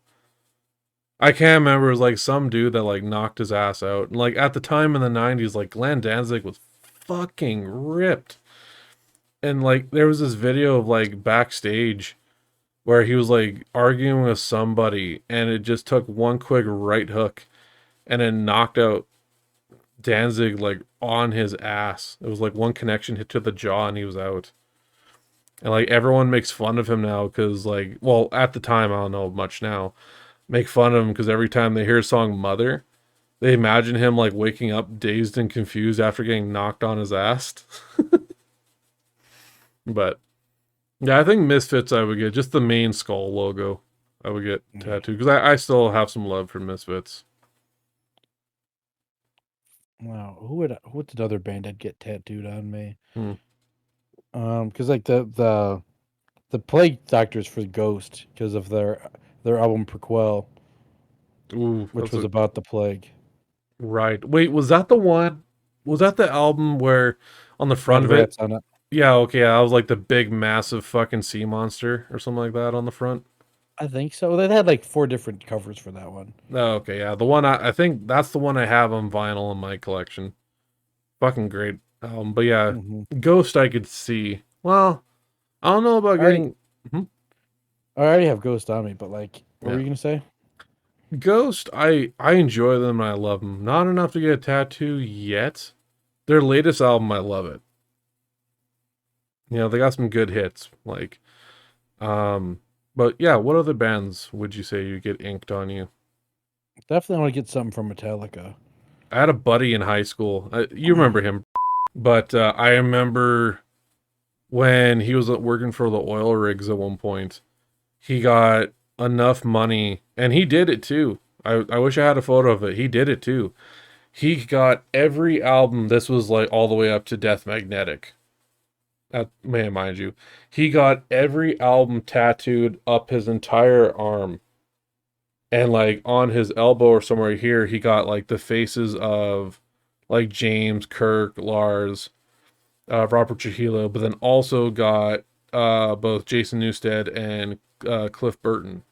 I can't remember. It was like some dude that like knocked his ass out. And like at the time in the '90s, like Glenn Danzig was fucking ripped. And like there was this video of like backstage where he was like arguing with somebody, and it just took one quick right hook and it knocked out Danzig like on his ass. It was like one connection hit to the jaw and he was out. And like everyone makes fun of him now because like, well, at the time I don't know much now, make fun of him because every time they hear a song "Mother," they imagine him like waking up dazed and confused after getting knocked on his ass. But yeah, I think Misfits I would get just the main skull logo. I would get Yeah. tattooed because I still have some love for Misfits. Wow. What's another band I'd get tattooed on me? Hmm. Because like the Plague Doctors for Ghost because of their album Prequel, Ooh, which that's was a about the plague. right. Wait, was that the one? Was that the album where on the front Had of it? rats on it. Yeah, okay. I was like the big, massive fucking sea monster or something like that on the front. I think so. They had like 4 different covers for that one. Oh, okay, yeah. The one I think that's the one I have on vinyl in my collection. Fucking great. But yeah, Hmm. Ghost I could see. Well, I don't know about I already getting. Hmm? I already have Ghost on me, but like, what were Yeah. you gonna say? Ghost, I enjoy them and I love them. Not enough to get a tattoo yet. Their latest album, I love it. You know, they got some good hits. Um, but yeah, what other bands would you say you get inked on you? Definitely want to get something from Metallica. I had a buddy in high school. You remember him, but I remember when he was working for the oil rigs at one point. He got enough money, and he did it too. I wish I had a photo of it. He did it too. He got every album. This was like all the way up to Death Magnetic. Man, mind you, he got every album tattooed up his entire arm, and like on his elbow or somewhere here, he got like the faces of like James, Kirk, Lars, Robert Trujillo, but then also got both Jason Newsted and Cliff Burton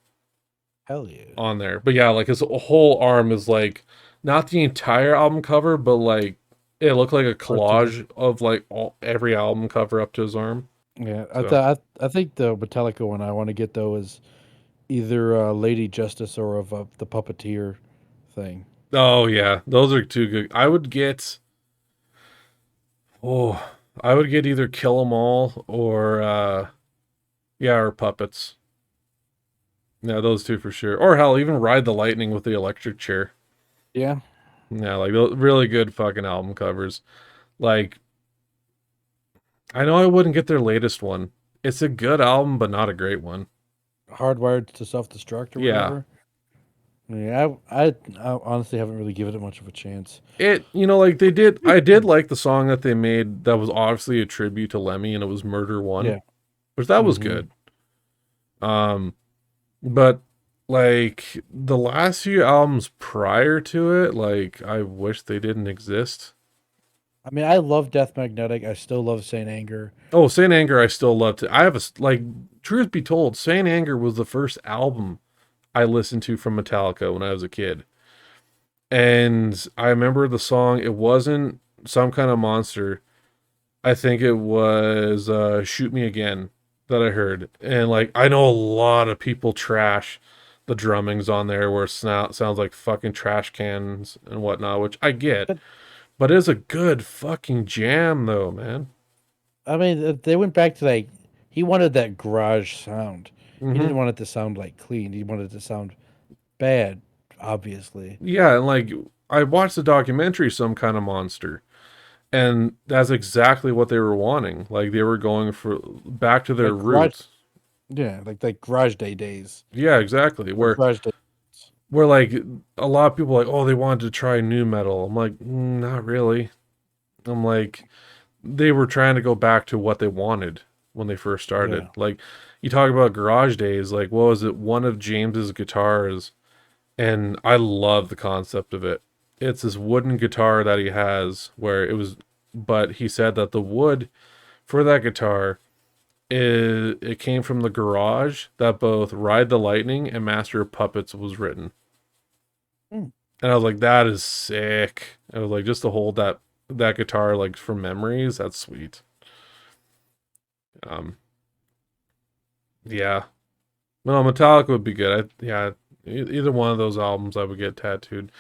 Hell yeah. on there. But yeah, like his whole arm is like not the entire album cover, but like it looked like a Parts of it. collage of like every album cover up to his arm. Yeah, So, I think the Metallica one I want to get though is either Lady Justice or of the Puppeteer thing. oh yeah, those are too good. Oh, I would get either Kill 'Em All or yeah, or Puppets. Yeah, those two for sure. Or hell, even Ride the Lightning with the electric chair. Yeah, Yeah, like really good fucking album covers. Like I know I wouldn't get their latest one. It's a good album, but not a great one. Hardwired to Self Destruct or Yeah. whatever. Yeah, I honestly haven't really given it much of a chance. Like I did like the song that they made that was obviously a tribute to Lemmy and it was Murder One, Yeah. which that was Hmm. good. Um, but like the last few albums prior to it, like I wish they didn't exist. I mean, I love Death Magnetic. I still love Saint Anger. Oh, Saint Anger, I still love to. I have like, truth be told, Saint Anger was the first album I listened to from Metallica when I was a kid. And I remember the song, it wasn't Some Kind of Monster. I think it was Shoot Me Again that I heard. And like, I know a lot of people trash the drummings on there where it sounds like fucking trash cans and whatnot, which I get. But But it's a good fucking jam, though, man. I mean, they went back to like he wanted that garage sound. He Hmm. didn't want it to sound like clean. He wanted it to sound bad, obviously. Yeah, and like I watched the documentary Some Kind of Monster, and that's exactly what they were wanting. Like they were going for back to their Like garage, roots. yeah, like Garage Day days Yeah, exactly. or Garage Day. Where like a lot of people are like, oh, they wanted to try new metal. I'm like, not really. I'm like, they were trying to go back to what they wanted when they first started. Yeah. Like you talk about Garage Days, like what was it? One of James's guitars, and I love the concept of it. It's this wooden guitar that he has where but he said that the wood for that guitar it came from the garage that both Ride the Lightning and Master of Puppets was written. Mm. And I was like, that is sick. I was like, just to hold that guitar like for memories, that's sweet. Um, yeah. No, Metallica would be good. Yeah, either one of those albums I would get tattooed.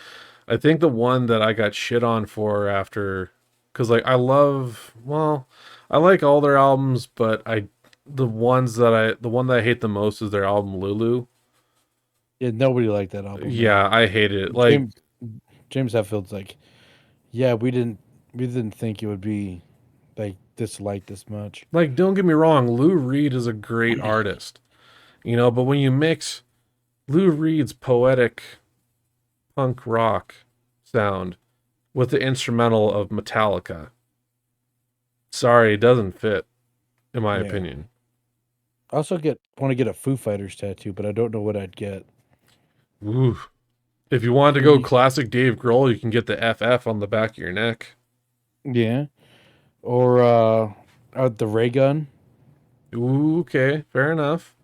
I think the one that I got shit on for after, because like I like all their albums, but the one that I hate the most is their album Lulu. Yeah, nobody liked that album, man. Yeah, I hate it. James James Hetfield's like, yeah, we didn't think it would be like disliked this much. Don't get me wrong, Lou Reed is a great artist, but when you mix Lou Reed's poetic punk rock sound with the instrumental of Metallica, sorry, it doesn't fit, in my Yeah. opinion. I also get want to get a Foo Fighters tattoo, but I don't know what I'd get. Ooh. If you wanted to go Maybe, classic Dave Grohl, you can get the FF on the back of your neck. yeah, or the ray gun, Ooh, okay, fair enough.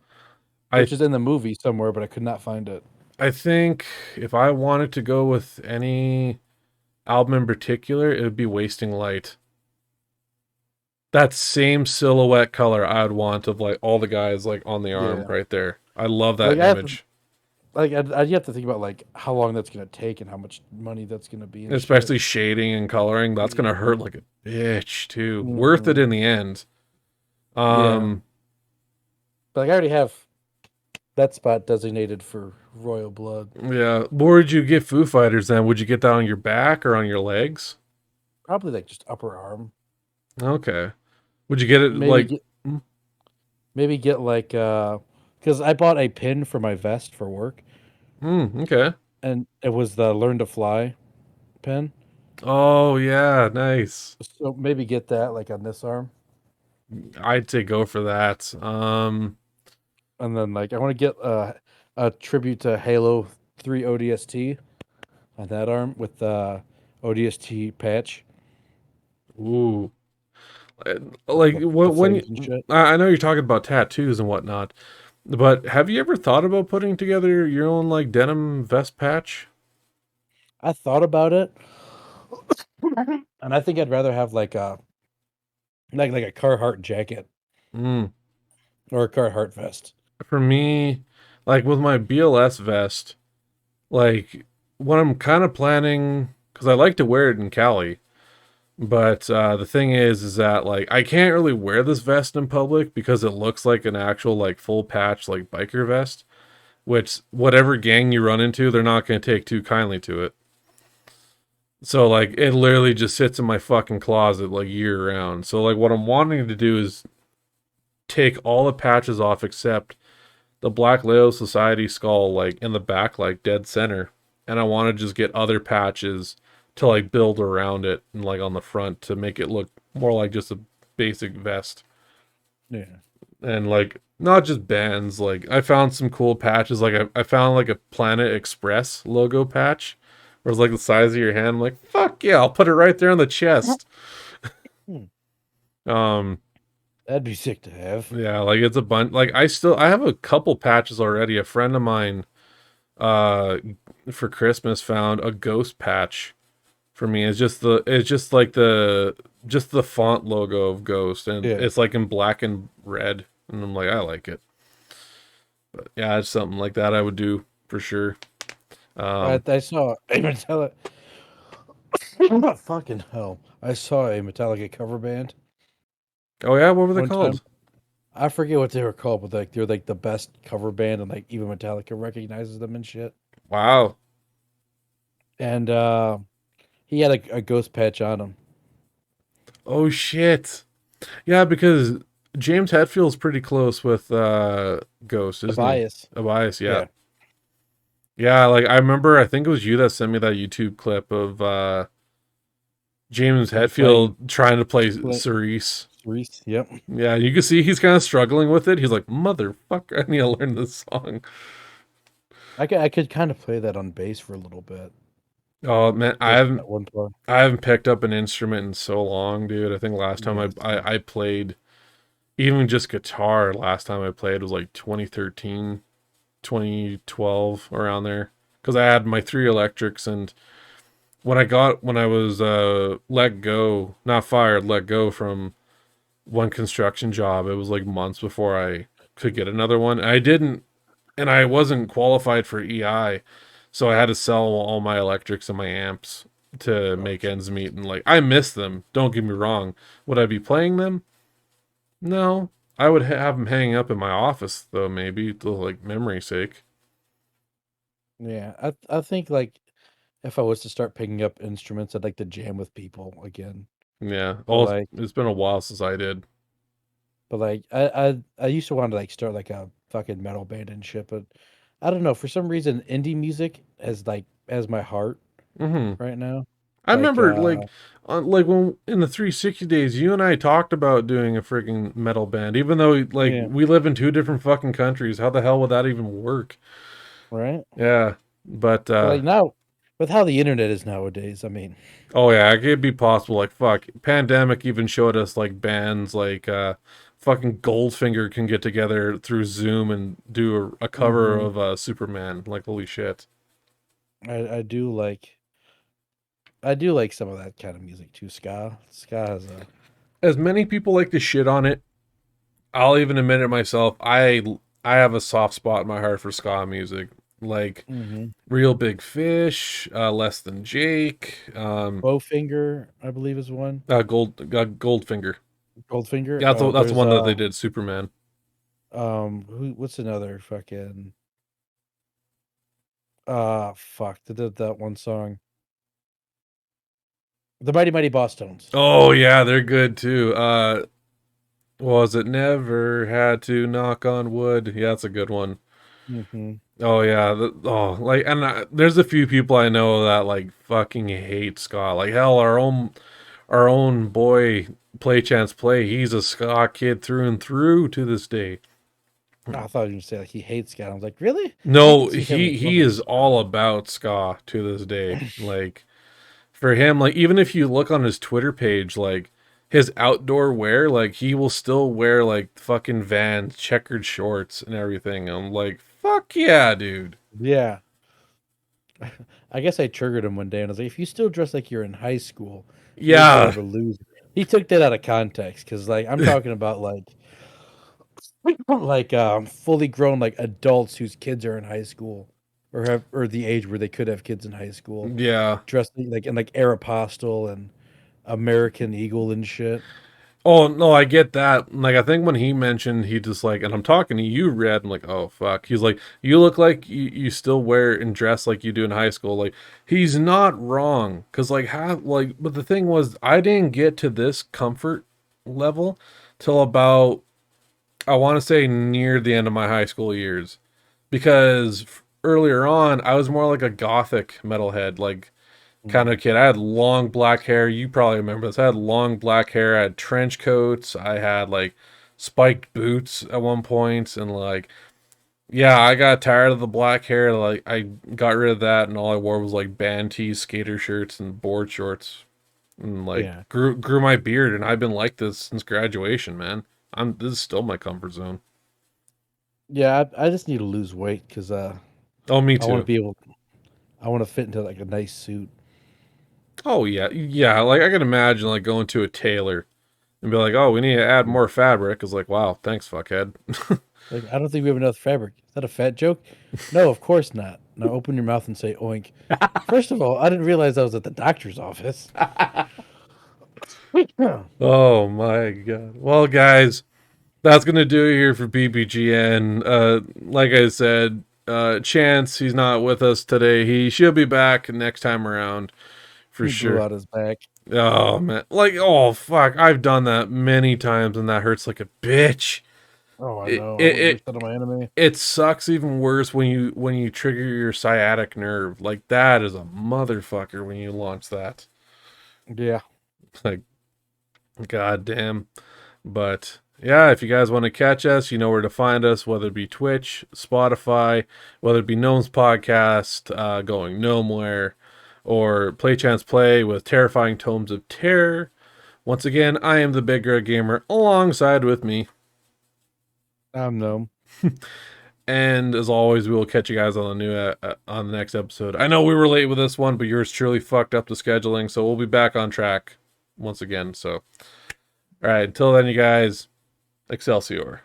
I which is in the movie somewhere, but I could not find it. I think if I wanted to go with any album in particular, it would be Wasting Light. That same silhouette color I'd want of like all the guys like on the arm Yeah, right there. I love that like image. like I'd have to think about like how long that's gonna take and how much money that's gonna be and shit. Especially shading and coloring. That's gonna Yeah. hurt like a bitch too. Worth it Hmm. in the end. Yeah. Um, But like I already have that spot designated for royal blood. yeah. Where would you get Foo Fighters then? Would you get that on your back or on your legs? Probably like just upper arm. Okay. Would you get it Maybe like? get maybe get like because I bought a pin for my vest for work, Okay. and it was the Learn to Fly pin. Oh yeah, nice. So maybe get that like on this arm, I'd say go for that. and then like I want to get a tribute to Halo 3 ODST on that arm with the ODST patch, Ooh. Like the when flames and you, shit. I know you're talking about tattoos and whatnot, but have you ever thought about putting together your own like denim vest patch? I thought about it, and I think I'd rather have like a like a Carhartt jacket Mm. or a Carhartt vest. For me, like with my BLS vest, like what I'm kind of planning, because I like to wear it in Cali, but the thing is that like I can't really wear this vest in public because it looks like an actual like full patch like biker vest, which whatever gang you run into, they're not going to take too kindly to it. So like it literally just sits in my fucking closet like year round. So like what I'm wanting to do is take all the patches off except the Black Leo Society skull like in the back like dead center. And I want to just get other patches to like build around it and like on the front to make it look more like just a basic vest. Yeah. And like not just bands, like I found some cool patches. Like I found like a Planet Express logo patch where it's like the size of your hand. I'm like, fuck yeah, I'll put it right there on the chest. Hmm. Um, That'd be sick to have. yeah, like it's a bunch. Like I have a couple patches already. A friend of mine, uh, for Christmas found a ghost patch for me. It's just like just the font logo of Ghost, and Yeah. it's like in black and red, and I'm like, I like it. But yeah, it's something like that I would do for sure. Um, I saw a Metallica. Fucking hell! I saw a Metallica cover band oh yeah, what were they one time. called? I forget what they were called, but like they're like the best cover band, and like even Metallica recognizes them and shit. Wow. And he had a ghost patch on him. Oh shit. Yeah, because James Hetfield's pretty close with Ghost, isn't he? Tobias. Tobias, yeah. Yeah. Yeah, like I remember I think it was you that sent me that YouTube clip of James Him playing Hetfield trying to play play, Cerise. Reese. Yep. Yeah, you can see he's kind of struggling with it. He's like, "Motherfucker, I need to learn this song." I could kind of play that on bass for a little bit. Oh man, Just that one part. I haven't picked up an instrument in so long, dude. I think last time Yeah. Same. I played even just guitar last time I played was like 2013, 2012 around there because I had my three electrics and when I was let go, not fired, let go from one construction job, it was like months before I could get another one. I didn't and I wasn't qualified for EI, so I had to sell all my electrics and my amps to Oh, make ends meet. And like, I miss them. Don't get me wrong. Would I be playing them? No. I would have them hanging up in my office though, maybe to like memory sake. yeah. I think like if I was to start picking up instruments, I'd like to jam with people again. Yeah. But Oh, like, it's been a while since I did. I used to want to like start like a fucking metal band and shit, but I don't know. For some reason, indie music has my heart Hmm. right now. I Like, remember like when in the 360 days, you and I talked about doing a freaking metal band, even though like yeah, we live in two different fucking countries. How the hell would that even work? right. Yeah. But But like now, with how the internet is nowadays, I mean, oh yeah, it could be possible. Like fuck, pandemic even showed us like bands like fucking Goldfinger can get together through Zoom and do a cover mhm, of Superman. Like holy shit. I do like I do like some of that kind of music too. Ska has a As many people like to shit on it, I'll even admit it myself. I have a soft spot in my heart for ska music. like Mm-hmm. Real Big Fish, Less Than Jake, Bowfinger, I believe, is one. Goldfinger. Goldfinger. Yeah, Oh, that's the there's one that they did. Superman. what's another fucking fuck, they did that one song. The Mighty Mighty Boss Tones. Oh yeah, they're good too. Was it Never Had to Knock on Wood? Yeah, that's a good one. Mm-hmm. Oh yeah, like, and there's a few people I know that like fucking hate ska. Like hell, our own boy PlayChancePlay, he's a ska kid through and through to this day. I thought you were gonna say like he hates ska. I was like, really? I No, could see him he loving is all ska. about ska to this day. Like for him, like even if you look on his Twitter page, like his outdoor wear, like he will still wear like fucking Vans, checkered shorts and everything. I'm like, fuck yeah, dude. Yeah. I guess I triggered him one day and I was like, if you still dress like you're in high school, you're more Yeah, of a loser. He took that out of context because like I'm talking about fully grown like adults whose kids are in high school or the age where they could have kids in high school yeah. dressed like in like Aeropostale and American Eagle and shit. Oh no, I get that. Like I think when he mentioned he just like, and I'm talking to you, Red. I'm like, oh fuck. He's like, you look like you still wear and dress like you do in high school. Like he's not wrong, cause like but the thing was, I didn't get to this comfort level till about, I want to say, near the end of my high school years, because earlier on I was more like a gothic metalhead, like kind Mhm. of kid. I had long black hair. You probably remember this. I had long black hair. I had trench coats. I had like spiked boots at one point, and like, yeah, I got tired of the black hair. Like, I got rid of that, and all I wore was like band tees, skater shirts, and board shorts, and like Yeah. grew my beard. And I've been like this since graduation, man. This is still my comfort zone. Yeah, I just need to lose weight because Oh, me I want to too. be able I want to fit into like a nice suit. Oh yeah, yeah. Like I can imagine like going to a tailor and be like, "Oh, we need to add more fabric." It's like, "Wow, thanks, fuckhead." Like, I don't think we have enough fabric. Is that a fat joke? No, of course not. Now open your mouth and say oink. First of all, I didn't realize I was at the doctor's office. Yeah. Oh my god. Well, guys, that's gonna do it here for BBGN. Like I said, Chance, he's not with us today. He should be back next time around for He blew sure. out his back. Oh man, like, oh fuck, I've done that many times and that hurts like a bitch. Oh, I It know. I it wouldn't wish it, that on my enemy. it sucks even worse when you trigger your sciatic nerve. Like that is a motherfucker when you launch that. Yeah. Like, goddamn. But yeah, if you guys want to catch us, you know where to find us, whether it be Twitch, Spotify, whether it be Gnome's podcast, Going Gnomeware, or Play Chance Play with Terrifying Tomes of Terror. Once again, I am the Big Red Gamer alongside with me. I'm gnome. And as always, we will catch you guys on the on the next episode. I know we were late with this one, but yours truly fucked up the scheduling, so we'll be back on track once again. So, all right, until then, you guys, Excelsior.